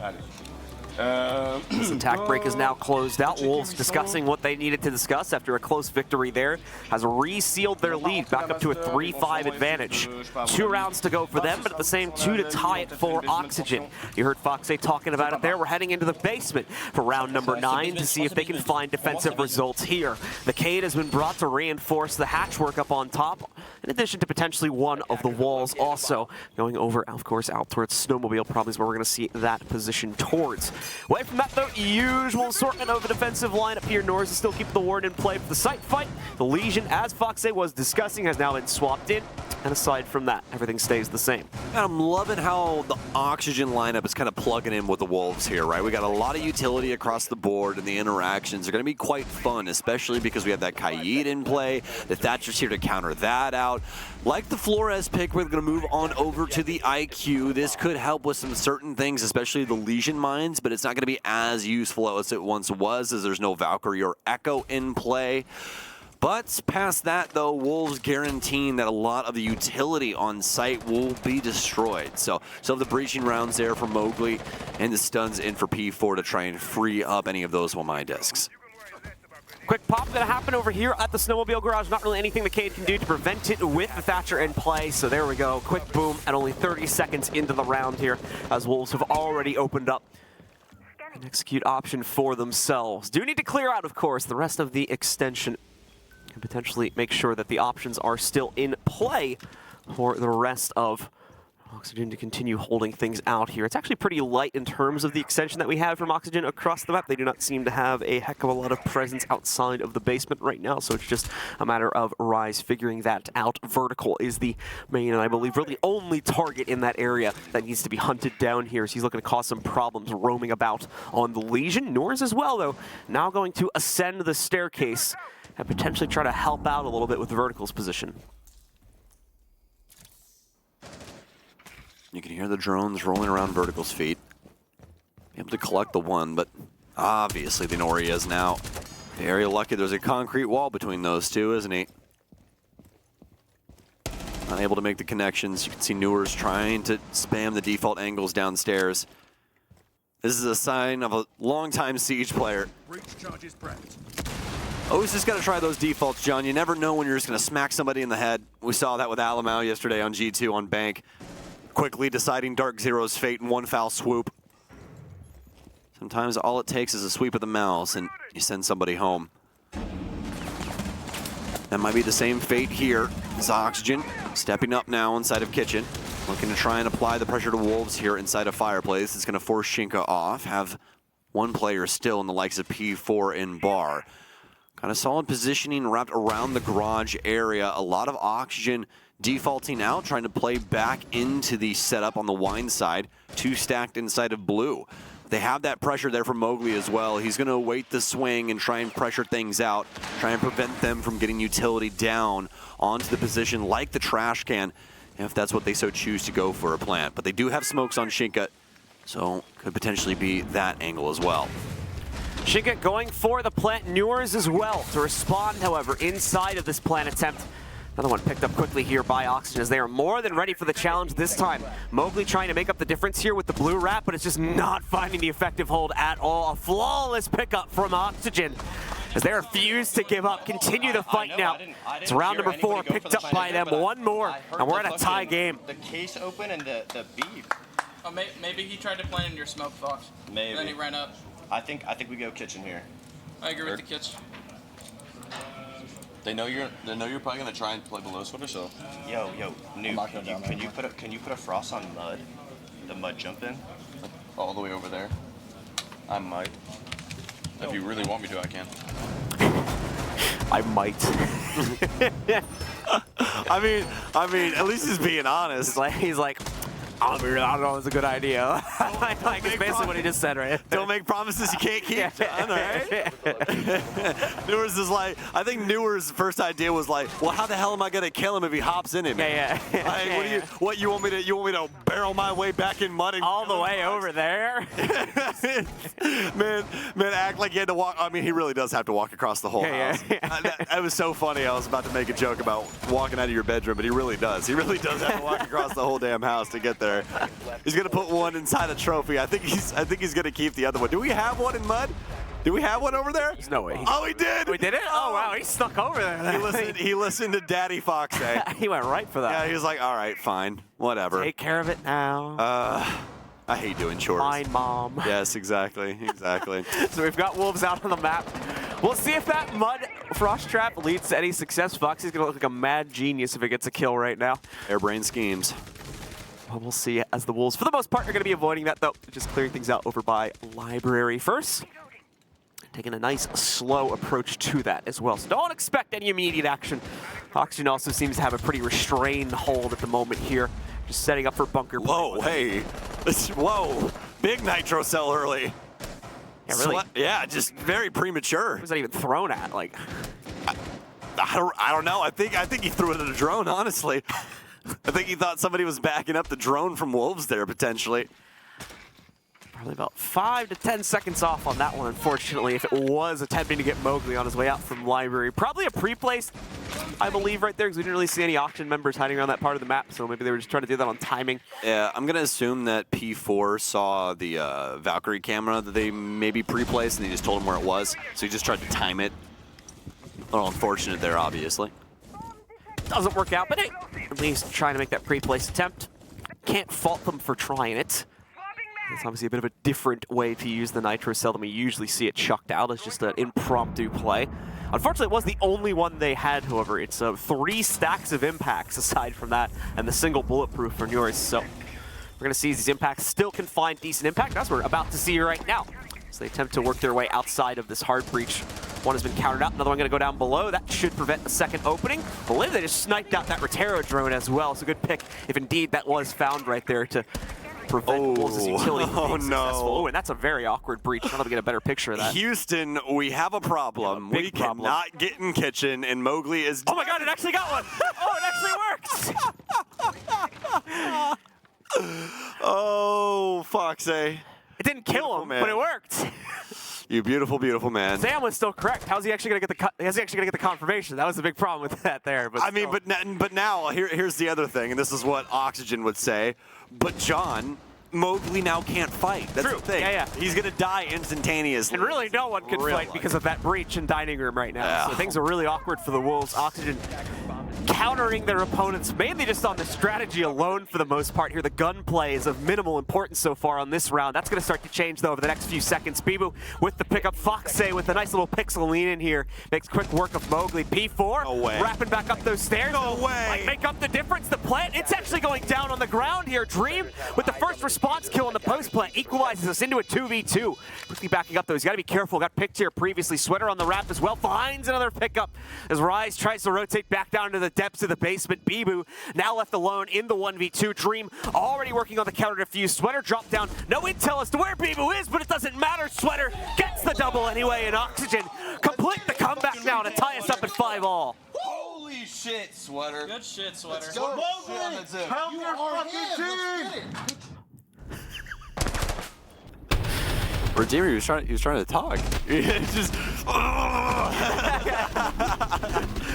This attack break is now closed out. Wolves discussing what they needed to discuss after a close victory there. Has resealed their lead back up to a 3-5 advantage. 2 rounds to go for them, but at the same 2 to tie it for Oxygen. You heard Foxay talking about it there. We're heading into the basement for round number 9 to see if they can find defensive results here. The Cade has been brought to reinforce the hatchwork up on top, in addition to potentially one of the walls also. Going over, of course, out towards Snowmobile probably is where we're going to see that position towards. Away from that, though, usual assortment of a defensive lineup here. Norris is still keeping the ward in play for the site fight. The Legion, as Foxay was discussing, has now been swapped in. And aside from that, everything stays the same. And I'm loving how the Oxygen lineup is kind of plugging in with the Wolves here, right? We got a lot of utility across the board, and the interactions are going to be quite fun, especially because we have that Kaid in play. The Thatcher's here to counter that out. Like the Flores pick, we're going to move on over to the IQ. This could help with some certain things, especially the Legion mines, but it's not going to be as useful as it once was, as there's no Valkyrie or Echo in play. But past that, though, Wolves guaranteeing that a lot of the utility on site will be destroyed. So the breaching rounds there for Mowgli, and the stuns in for P4 to try and free up any of those Wamai discs. Quick pop going to happen over here at the Snowmobile Garage. Not really anything the Cade can do to prevent it with the Thatcher in play. So there we go. Quick boom at only 30 seconds into the round here, as Wolves have already opened up an execute option for themselves. Do need to clear out, of course, the rest of the extension and potentially make sure that the options are still in play for the rest of Oxygen to continue holding things out here. It's actually pretty light in terms of the extension that we have from Oxygen across the map. They do not seem to have a heck of a lot of presence outside of the basement right now, so it's just a matter of Rise figuring that out. Vertical is the main, and I believe really only target in that area that needs to be hunted down here, so he's looking to cause some problems roaming about on the Legion. Norse as well, though, now going to ascend the staircase and potentially try to help out a little bit with Vertical's position. You can hear the drones rolling around Vertical's feet. Be able to collect the one, but obviously they know where he is now. Very lucky there's a concrete wall between those two, isn't he? Unable to make the connections. You can see Newers trying to spam the default angles downstairs. This is a sign of a long-time Siege player. Always just got to try those defaults, John. You never know when you're just going to smack somebody in the head. We saw that with Alamau yesterday on G2 on Bank. Quickly deciding Dark Zero's fate in one foul swoop. Sometimes all it takes is a sweep of the mouse and you send somebody home. That might be the same fate here. It's Oxygen stepping up now inside of Kitchen. Looking to try and apply the pressure to Wolves here inside of Fireplace. It's going to force Shinka off. Have one player still in the likes of P4 in Bar. Kind of solid positioning wrapped around the garage area. A lot of Oxygen defaulting out, trying to play back into the setup on the wine side. 2 stacked inside of blue. They have that pressure there from Mowgli as well. He's going to await the swing and try and pressure things out, try and prevent them from getting utility down onto the position like the trash can, if that's what they so choose to go for a plant. But they do have smokes on Shinka, so could potentially be that angle as well. Shinka going for the plant. Newers as well to respond, however, inside of this plant attempt. Another one picked up quickly here by Oxygen as they are more than ready for the challenge this time. Mowgli trying to make up the difference here with the blue wrap, but it's just not finding the effective hold at all. A flawless pickup from Oxygen as they refuse to give up, continue the fight now. It's round number 4 picked up by them. One more, and we're at a tie game. The case open and the beep. Oh, maybe he tried to plant in your smoke, Fox. Maybe. And then he ran up. I think we go kitchen here. I agree with the kitchen. They know you're probably gonna try and play below sweater, so. Yo, Noob, can you put a frost on mud? The mud jump in? All the way over there. I might. If you really want me to, I can. I might. I mean, at least he's being honest. He's like, I don't know, it's a good idea. Like, it's basically what he just said, right? Don't make promises you can't keep, John, all right? Newers is like, I think Newers' first idea was like, well, how the hell am I gonna kill him if he hops into me? Yeah. Like, you want me to barrel my way back in mud and All the way over there? man, act like he had to walk. I mean, he really does have to walk across the whole house. That was so funny. I was about to make a joke about walking out of your bedroom, but he really does. He really does have to walk across the whole damn house to get there. He's gonna put one inside a trophy. I think he's gonna keep the other one. Do we have one in mud? Do we have one over there? There's no way. Oh, he did. We did it? Oh, wow. He snuck over there. He listened to Daddy Fox say. He went right for that. Yeah, he was like, all right, fine, whatever. Take care of it now. I hate doing chores. Fine, Mom. Yes, exactly. So we've got Wolves out on the map. We'll see if that mud frost trap leads to any success. Foxy's gonna look like a mad genius if it gets a kill right now. Airbrain schemes. Well, we'll see as the Wolves, for the most part, are going to be avoiding that, though. Just clearing things out over by Library first. Taking a nice, slow approach to that as well. So don't expect any immediate action. Oxygen also seems to have a pretty restrained hold at the moment here. Just setting up for bunker. Whoa, hey. Whoa. Big nitro cell early. Yeah, really. Yeah, just very premature. What was that even thrown at? Like, I don't know. I think he threw it at a drone, honestly. I think he thought somebody was backing up the drone from Wolves there, potentially. probably about 5 to 10 seconds off on that one, unfortunately, if it was attempting to get Mowgli on his way out from Library. Probably a pre-place, I believe, right there, because we didn't really see any auction members hiding around that part of the map, so maybe they were just trying to do that on timing. Yeah, I'm going to assume that P4 saw the Valkyrie camera that they maybe pre-placed, and he just told him where it was, so he just tried to time it. A little unfortunate there, obviously. Doesn't work out, but hey, at least trying to make that pre-place attempt. Can't fault them for trying it. It's obviously a bit of a different way to use the Nitro Cell than we usually see it chucked out as just an impromptu play. Unfortunately, it was the only one they had, however. It's 3 stacks of impacts aside from that, and the single bulletproof for yours. So we're going to see these impacts still can find decent impact. That's what we're about to see right now. So they attempt to work their way outside of this hard breach. One has been countered out, another one going to go down below. That should prevent the second opening. I believe they just sniped out that Rotero drone as well. So good pick if indeed that was found right there to prevent Wolves' utility from being successful. Oh, and that's a very awkward breach. Now that we get a better picture of that. Houston, we have a problem. We cannot get in kitchen, and Mowgli is... Oh my god, it actually got one! Oh, it actually worked! Oh, Foxy. It didn't kill him, but it worked. You beautiful, beautiful man. Sam was still correct. How's he actually going to get the confirmation? That was the big problem with that there. But I mean, but now here's the other thing, and this is what Oxygen would say. But John, Mowgli now can't fight. That's True. the thing. Yeah. He's gonna die instantaneously. And really, no one can fight because of that breach in dining room right now. Yeah. So things are really awkward for the Wolves. Oxygen countering their opponents, mainly just on the strategy alone for the most part here. The gunplay is of minimal importance so far on this round. That's going to start to change, though, over the next few seconds. Bibu with the pickup. Foxy with a nice little pixel lean in here. Makes quick work of Mowgli. P4 no way. wrapping back up those stairs. No way. Might make up the difference. The plant, it's actually going down on the ground here. Dream with the first response kill on the post plant equalizes us into a 2v2. Quickly backing up, though. He's got to be careful. Got picked here previously. Sweater on the wrap as well. Finds another pickup as Rise tries to rotate back down to the depths of the basement. Bibu now left alone in the 1v2. Dream already working on the counter defuse. Sweater dropped down. No intel as to where Bibu is, but it doesn't matter. Sweater gets the double anyway, and Oxygen complete the comeback now to tie us up at 5-all. Holy shit, Sweater. Good shit, Sweater. Let's go. Help your fucking team! Redeemer, he was trying to talk. Just,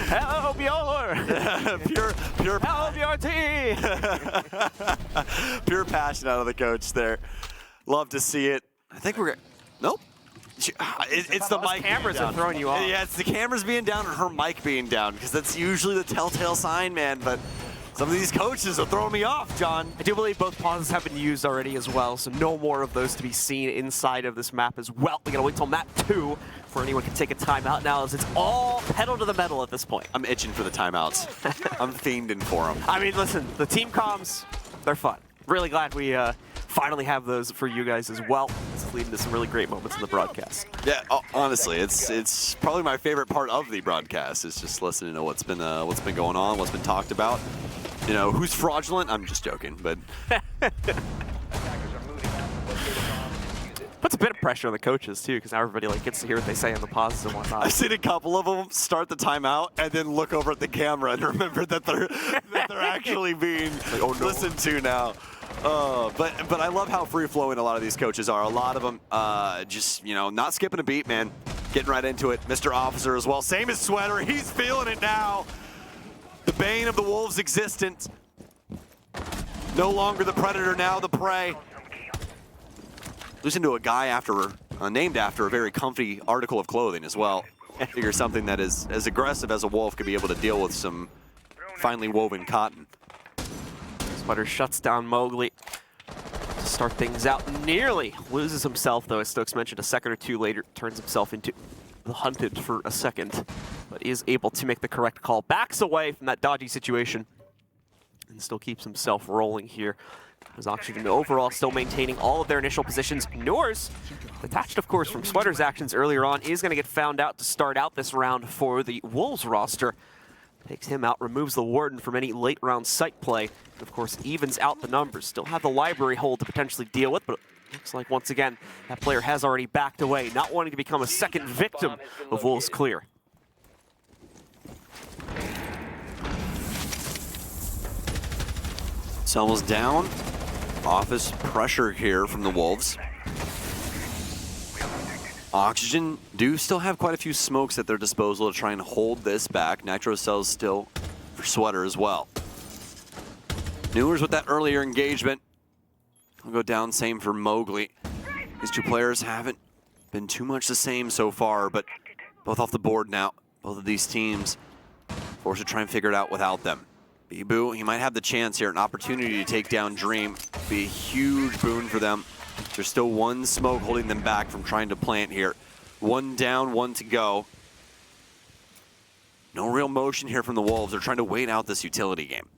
Help your pure help your team. pure passion out of the coach there. Love to see it. I think we're nope. It's the mic. Cameras are throwing you off. Yeah, it's the cameras being down and her mic being down because that's usually the telltale sign, man. But some of these coaches are throwing me off, John. I do believe both pauses have been used already as well, so no more of those to be seen inside of this map as well. We gotta wait till map 2 before anyone can take a timeout now, as it's all pedal to the metal at this point. I'm itching for the timeouts. I'm fiending for them. I mean, listen, the team comms, they're fun. Really glad we finally have those for you guys as well. It's leading to some really great moments in the broadcast. Yeah, honestly, it's probably my favorite part of the broadcast is just listening to what's been going on, what's been talked about. You know, who's fraudulent? I'm just joking, but puts a bit of pressure on the coaches too, because now everybody like gets to hear what they say on the pauses and whatnot. I've seen a couple of them start the timeout and then look over at the camera and remember that they're actually being listened to now. But I love how free-flowing a lot of these coaches are. A lot of them just, you know, not skipping a beat, man. Getting right into it. Mr. Officer as well. Same as Sweater. He's feeling it now. The bane of the Wolves' existence. No longer the predator, now the prey. Losing to a guy named after a very comfy article of clothing as well. I figure something that is as aggressive as a wolf could be able to deal with some finely woven cotton. Sweater shuts down Mowgli to start things out. Nearly loses himself, though, as Stokes mentioned, a second or two later, turns himself into the hunted for a second, but is able to make the correct call. Backs away from that dodgy situation and still keeps himself rolling here. As Oxygen overall still maintaining all of their initial positions. Noors, detached of course from Sweater's actions earlier on, is going to get found out to start out this round for the Wolves roster. Takes him out, removes the Warden from any late round sight play. And of course, evens out the numbers. Still have the library hold to potentially deal with, but it looks like once again, that player has already backed away, not wanting to become a second victim of Wolves Clear. It's almost down. Office pressure here from the Wolves. Oxygen do still have quite a few smokes at their disposal to try and hold this back. Nitro cells still for Sweater as well. Newers with that earlier engagement. I'll go down, same for Mowgli. These two players haven't been too much the same so far, but both off the board now. Both of these teams forced to try and figure it out without them. Bibu, he might have the chance here, an opportunity to take down Dream. Be a huge boon for them. There's still one smoke holding them back from trying to plant here. One down, one to go. No real motion here from the Wolves. They're trying to wait out this utility game.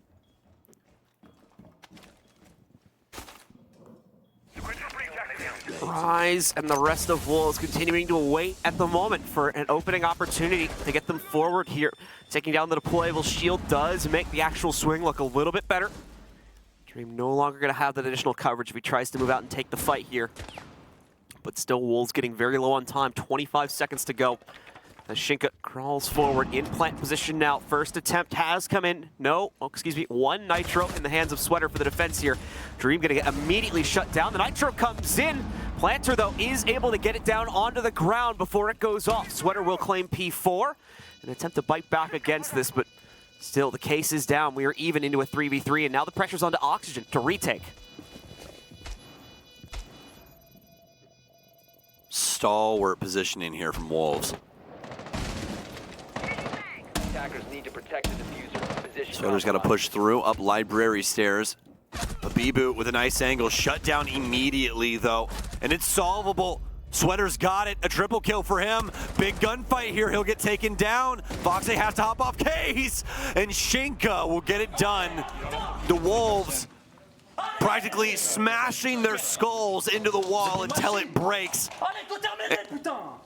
Rise and the rest of Wolves continuing to wait at the moment for an opening opportunity to get them forward here. Taking down the deployable shield does make the actual swing look a little bit better. Dream no longer going to have that additional coverage if he tries to move out and take the fight here. But still, Wolves getting very low on time. 25 seconds to go. As Shinka crawls forward in plant position now. First attempt has come in. No, oh, excuse me, one Nitro in the hands of Sweater for the defense here. Dream going to get immediately shut down. The Nitro comes in. Planter, though, is able to get it down onto the ground before it goes off. Sweater will claim P4. An attempt to bite back against this, but still, the case is down. We are even into a 3v3, and now the pressure's onto Oxygen to retake. Stalwart positioning here from Wolves. Attackers need to protect the diffuser. Position Sweater's got to push through, up library stairs. Bibu with a nice angle, shut down immediately though, and it's solvable. Sweater's got it, a triple kill for him. Big gunfight here, he'll get taken down. Foxe has to hop off Case, and Shinka will get it done. The Wolves practically smashing their skulls into the wall until it breaks.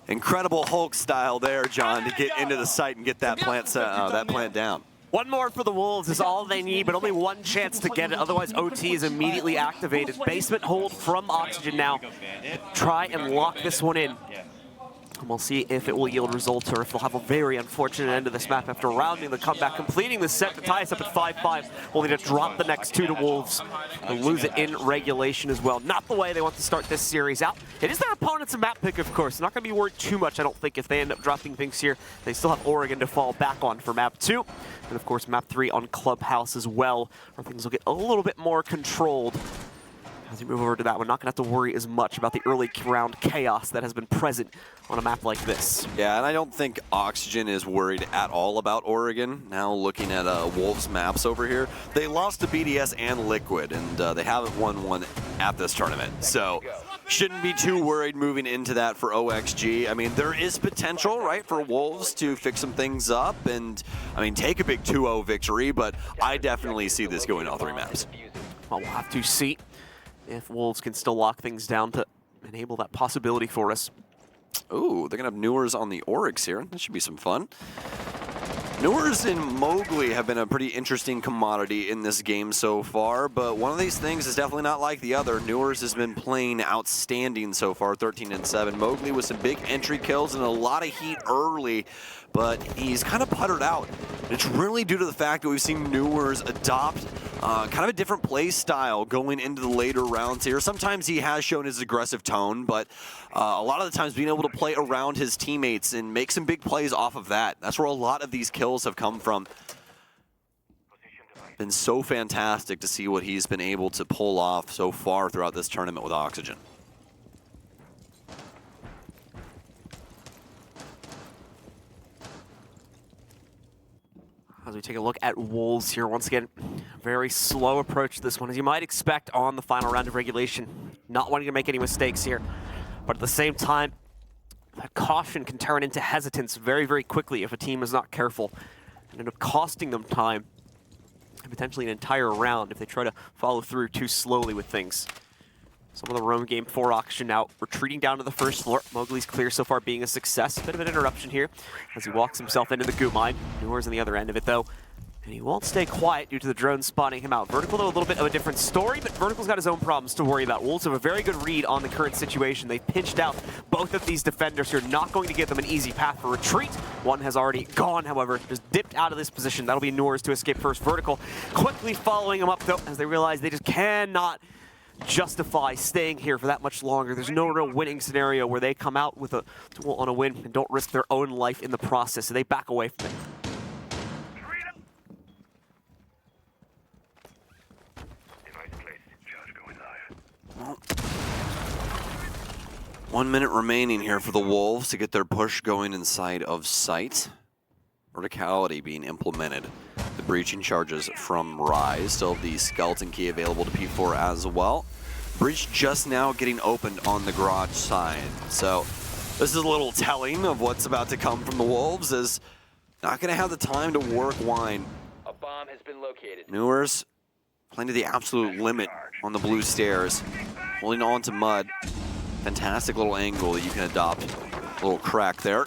Incredible Hulk style there, John, to get into the site and get that plant down. One more for the Wolves is all they need, but only one chance to get it. Otherwise, OT is immediately activated. Basement hold from Oxygen now. Try and lock this one in. And we'll see if it will yield results or if they'll have a very unfortunate end of this map after rounding the comeback, completing the set to tie us up at 5-5, only to drop the next two to Wolves and lose it in regulation as well. Not the way they want to start this series out. It is their opponent's a map pick, of course. Not going to be worried too much, I don't think, if they end up dropping things here. They still have Oregon to fall back on for map 2. And, of course, map 3 on Clubhouse as well, where things will get a little bit more controlled. As you move over to that one, not going to have to worry as much about the early round chaos that has been present on a map like this. Yeah, and I don't think Oxygen is worried at all about Oregon. Now looking at Wolves maps over here, they lost to BDS and Liquid, and they haven't won one at this tournament. So shouldn't be too worried moving into that for OXG. I mean, there is potential, right, for Wolves to fix some things up and, I mean, take a big 2-0 victory, but I definitely see this going all 3 maps. Well, we'll have to see if Wolves can still lock things down to enable that possibility for us. Ooh, they're going to have Newers on the Oryx here. That should be some fun. Newers and Mowgli have been a pretty interesting commodity in this game so far, but one of these things is definitely not like the other. Newers has been playing outstanding so far, 13-7. Mowgli with some big entry kills and a lot of heat early, but he's kind of puttered out. It's really due to the fact that we've seen Newers adopt kind of a different play style going into the later rounds here. Sometimes he has shown his aggressive tone, but a lot of the times being able to play around his teammates and make some big plays off of that. That's where a lot of these kills have come from. Been so fantastic to see what he's been able to pull off so far throughout this tournament with Oxygen. As we take a look at Wolves here, once again, very slow approach to this one, as you might expect on the final round of regulation. Not wanting to make any mistakes here, but at the same time, that caution can turn into hesitance very, very quickly if a team is not careful and end up costing them time and potentially an entire round if they try to follow through too slowly with things. Some of the roam game for Oxygen now retreating down to the first floor. Mowgli's clear so far being a success. Bit of an interruption here as he walks himself into the goo mine. Newers on the other end of it though. And he won't stay quiet due to the drone spotting him out. Vertical though a little bit of a different story, but Vertical's got his own problems to worry about. Wolves have a very good read on the current situation. They've pinched out both of these defenders who are not going to give them an easy path for retreat. One has already gone, however, just dipped out of this position. That'll be Newers to escape first. Vertical quickly following him up though as they realize they just cannot justify staying here for that much longer. There's no real winning scenario where they come out with a duel on a win and don't risk their own life in the process, so they back away from it. Well, 1 minute remaining here for the Wolves to get their push going inside of sight. Verticality being implemented. The breaching charges from Rise. Still the skeleton key available to P4 as well. Breach just now getting opened on the garage side. So this is a little telling of what's about to come from the Wolves, as not going to have the time to work wine. A bomb has been located. Newers playing to the absolute limit on the blue stairs. Holding on to mud. Fantastic little angle that you can adopt. A little crack there.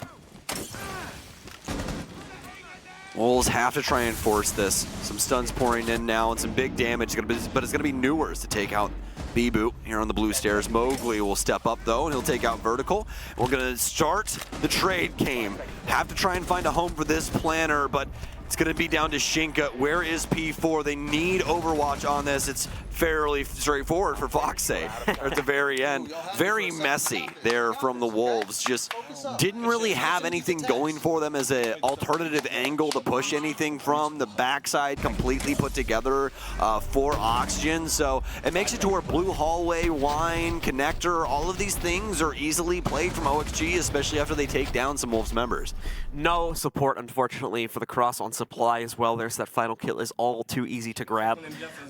Wolves have to try and force this. Some stuns pouring in now and some big damage, but it's going to be Newers to take out Bibu here on the blue stairs. Mowgli will step up though, and he'll take out Vertical. We're going to start the trade game. Have to try and find a home for this planner, but it's going to be down to Shinka. Where is P4? They need Overwatch on this. It's fairly straightforward for Foxe at the very end. Very messy there from the Wolves. Just didn't really have anything going for them as an alternative angle to push anything from. The backside completely put together for Oxygen. So it makes it to where Blue Hallway, Wine, Connector, all of these things are easily played from OXG, especially after they take down some Wolves members. No support, unfortunately, for the cross on supply as well. There's that final kill is all too easy to grab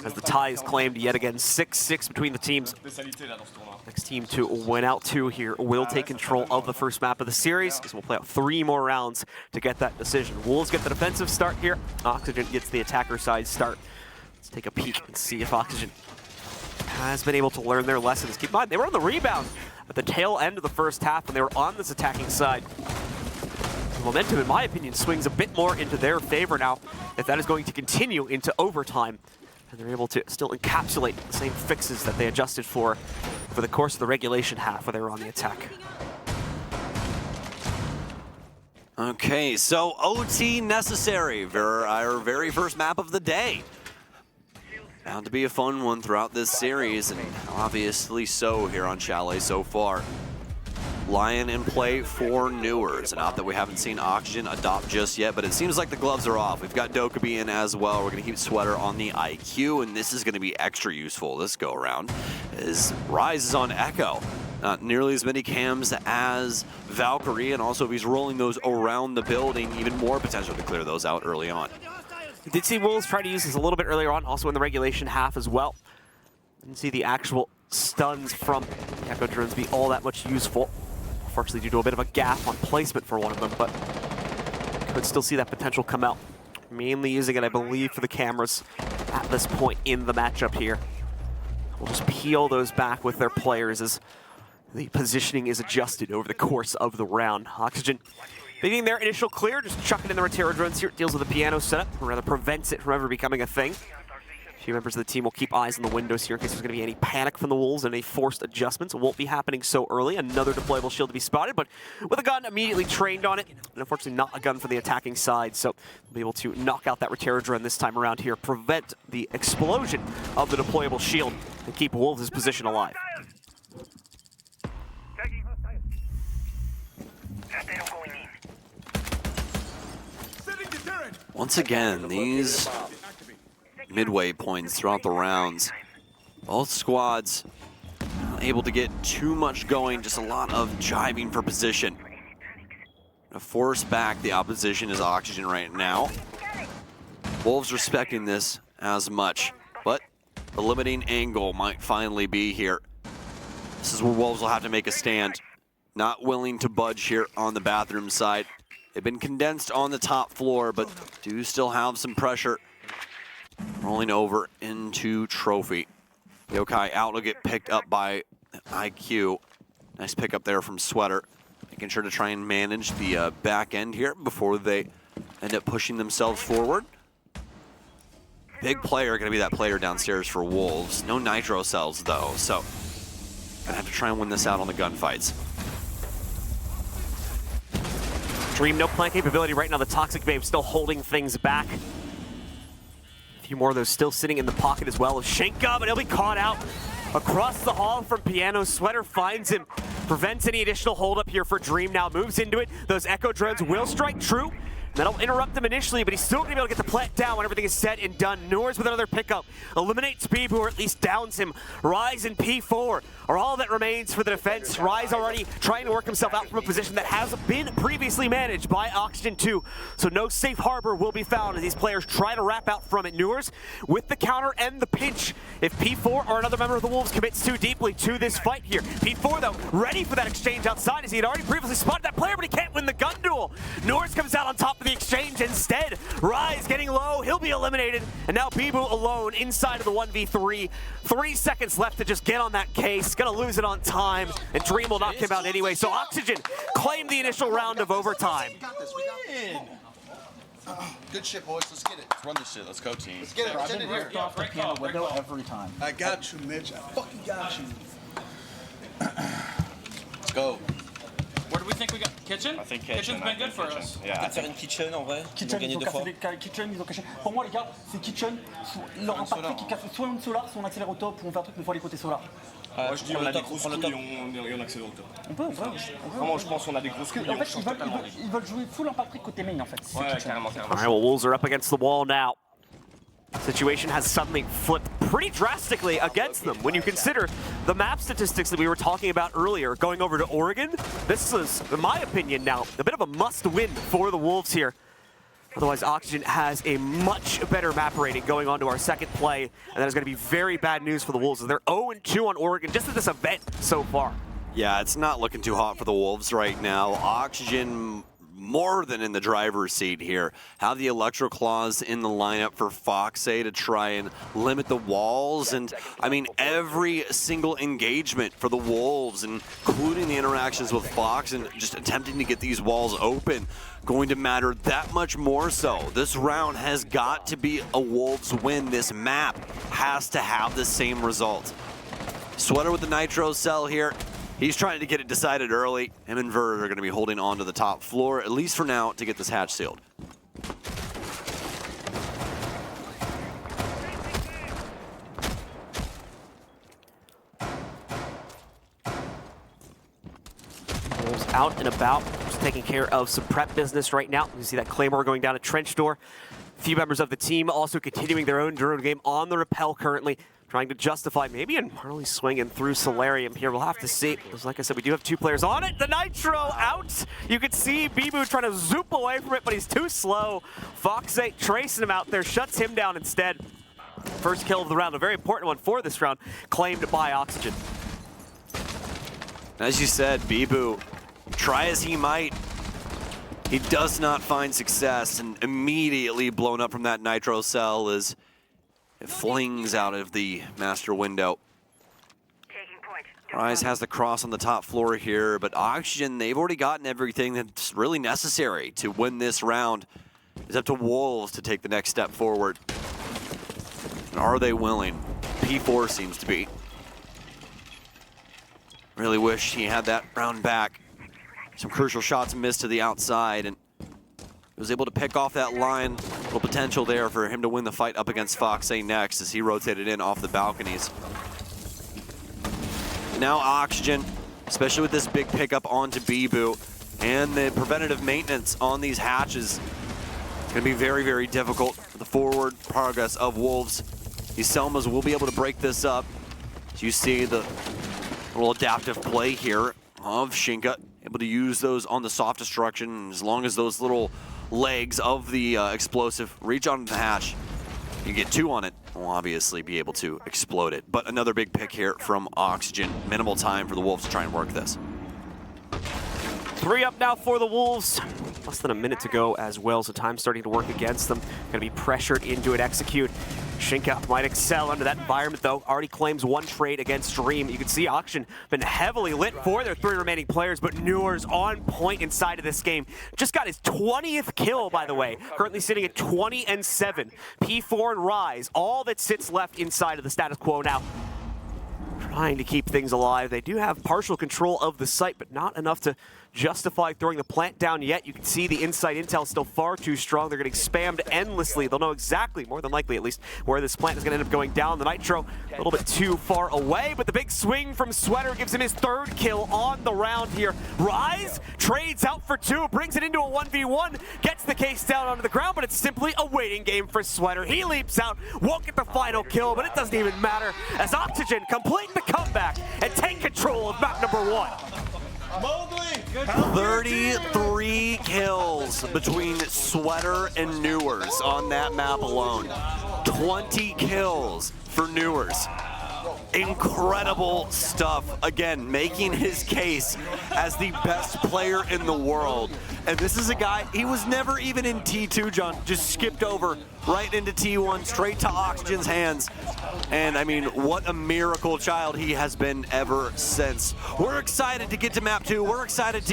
as the tie is claimed yet again. 6-6 between the teams. Next team to win out 2 here will take control of the first map of the series, as we'll play out 3 more rounds to get that decision. Wolves get the defensive start here. Oxygen gets the attacker side start. Let's take a peek and see if Oxygen has been able to learn their lessons. Keep in mind, they were on the rebound at the tail end of the first half, and they were on this attacking side. The momentum, in my opinion, swings a bit more into their favor now, if that is going to continue into overtime. And they're able to still encapsulate the same fixes that they adjusted for the course of the regulation half where they were on the attack. Okay, so OT necessary for our very first map of the day. Bound to be a fun one throughout this series, and obviously so here on Chalet so far. Lion in play for Newers. An op that we haven't seen Oxygen adopt just yet, but it seems like the gloves are off. We've got Dokkaebi in as well. We're going to keep Sweater on the IQ, and this is going to be extra useful this go around, as Rise is on Echo. Not nearly as many cams as Valkyrie, and also if he's rolling those around the building, even more potential to clear those out early on. We did see Wolves try to use this a little bit earlier on, also in the regulation half as well. Didn't see the actual stuns from Echo drones be all that much useful. Unfortunately, due to a bit of a gap on placement for one of them, but could still see that potential come out. Mainly using it, I believe, for the cameras at this point in the matchup here. We'll just peel those back with their players as the positioning is adjusted over the course of the round. Oxygen leading their initial clear, just chucking in the Rotero drones here. It deals with the piano setup, or rather prevents it from ever becoming a thing. A few members of the team will keep eyes on the windows here in case there's going to be any panic from the Wolves and any forced adjustments. It won't be happening so early. Another deployable shield to be spotted, but with a gun immediately trained on it, and unfortunately not a gun for the attacking side, so we'll be able to knock out that Rotero drone this time around here, prevent the explosion of the deployable shield, and keep Wolves' position alive. Once again, these midway points throughout the rounds, both squads not able to get too much going, just a lot of jiving for position. To force back the opposition is Oxygen right now. Wolves respecting this as much, but the limiting angle might finally be here. This is where Wolves will have to make a stand. Not willing to budge here on the bathroom side. They've been condensed on the top floor, but do still have some pressure. Rolling over into Trophy. Yokai out will get picked up by IQ. Nice pickup there from Sweater. Making sure to try and manage the back end here before they end up pushing themselves forward. Big player gonna be that player downstairs for Wolves. No nitro cells though, so gonna have to try and win this out on the gunfights. Dream, no plant capability right now. The Toxic Babe still holding things back. A few more of those still sitting in the pocket as well. Shenka, but he'll be caught out across the hall from Piano. Sweater finds him, prevents any additional hold up here for Dream now. Moves into it. Those Echo drones will strike true. That'll interrupt him initially, but he's still going to be able to get the plant down when everything is said and done. Newers with another pickup. Eliminates Beeb, or at least downs him. Rise and P4 are all that remains for the defense. Rise already trying to work himself out from a position that has been previously managed by Oxygen 2. So no safe harbor will be found as these players try to wrap out from it. Newers with the counter and the pinch. If P4 or another member of the Wolves commits too deeply to this fight here. P4, though, ready for that exchange outside as he had already previously spotted that player, but he can't win the gun duel. Newers comes out on top of the exchange instead. Rise getting low, he'll be eliminated, and now Bibu alone inside of the 1v3. 3 seconds left to just get on that case. Gonna lose it on time, and Dream will knock him out anyway. So Oxygen claimed the initial round of overtime. We got this, we got this. Good shit, boys, let's get it. Let's run this shit. Let's go, team. Let's get it, let's end it here. Yeah, break call, break call. Every time. I got you, Mitch. I fucking got you. Let's go. Where do we think we got? Kitchen? I think kitchen. Kitchen's been good for us. Yeah, I Faire think une kitchen en vrai. Kitchen, ils ont cassé kitchen, ils ont caché. Pour moi, les gars, c'est kitchen. Leur impact qui casse soit une solar, soit on accélère au top, ou on fait un truc, mais il faut aller côté solar. Moi je dis on a des grosses couilles et on accélère au top. On peut. Vraiment, je pense qu'on a des grosses couilles. En fait, ils veulent jouer full impact côté main, en fait. Ouais, carrément. All right, well, Wolves are up against the wall now. Situation has suddenly flipped pretty drastically against them when you consider the map statistics that we were talking about earlier. Going over to Oregon, this is, in my opinion now, a bit of a must-win for the Wolves here. Otherwise, Oxygen has a much better map rating going on to our second play, and that is going to be very bad news for the Wolves. They're 0-2 on Oregon just at this event so far. Yeah, it's not looking too hot for the Wolves right now. Oxygen more than in the driver's seat here. Have the Electro Claws in the lineup for Foxay to try and limit the walls. And I mean, every single engagement for the Wolves, including the interactions with Fox and just attempting to get these walls open, going to matter that much more so. This round has got to be a Wolves win. This map has to have the same result. Sweater with the Nitro cell here. He's trying to get it decided early. Him and Verd are going to be holding on to the top floor, at least for now, to get this hatch sealed. out and about, just taking care of some prep business right now. You can see that Claymore going down a trench door. A few members of the team also continuing their own drone game on the rappel currently, trying to justify maybe an early swinging through Solarium here. We'll have to see. Because like I said, we do have 2 players on it. The Nitro out. You can see Bibu trying to zoop away from it, but he's too slow. Fox8 tracing him out there, shuts him down instead. First kill of the round, a very important one for this round, claimed by Oxygen. As you said, Bibu, try as he might, he does not find success, and immediately blown up from that Nitro cell as it flings out of the master window. Rise has the cross on the top floor here, but Oxygen, they've already gotten everything that's really necessary to win this round. It's up to Wolves to take the next step forward. And are they willing? P4 seems to be. Really wish he had that round back. Some crucial shots missed to the outside, and was able to pick off that line. Little potential there for him to win the fight up against Fox8 next as he rotated in off the balconies. Now Oxygen, especially with this big pickup onto Bibu and the preventative maintenance on these hatches, it's going to be very, very difficult for the forward progress of Wolves. These Selmas will be able to break this up. As you see the little adaptive play here of Shinka, able to use those on the soft destruction. As long as those little legs of the explosive reach onto the hatch, you get 2 on it, we'll obviously be able to explode it. But another big pick here from Oxygen. Minimal time for the Wolves to try and work this. 3 up now for the Wolves. Less than a minute to go as well, so time's starting to work against them. Gonna be pressured into it, execute. Shinka might excel under that environment though. Already claims 1 trade against Dream. You can see Oxygen been heavily lit for their 3 remaining players, but Newer's on point inside of this game. Just got his 20th kill, by the way. Currently sitting at 20-7. P4 and Rise, all that sits left inside of the status quo now. Trying to keep things alive. They do have partial control of the site, but not enough to justify throwing the plant down yet. You can see the inside intel still far too strong. They're getting spammed endlessly. They'll know exactly, more than likely at least, where this plant is going to end up going down. The Nitro a little bit too far away, but the big swing from Sweater gives him his 3rd kill on the round here. Rise trades out for 2, brings it into a 1v1, gets the case down onto the ground, but it's simply a waiting game for Sweater. He leaps out, won't get the final kill, but it doesn't even matter as Oxygen complete the comeback and take control of map number 1. 33 kills between Sweater and Newers on that map alone. 20 kills for Newers. Incredible stuff. Again, making his case as the best player in the world. And this is a guy, he was never even in T2, John. Just skipped over right into T1, straight to Oxygen's hands. And I mean, what a miracle child he has been ever since. We're excited to get to map 2. We're excited to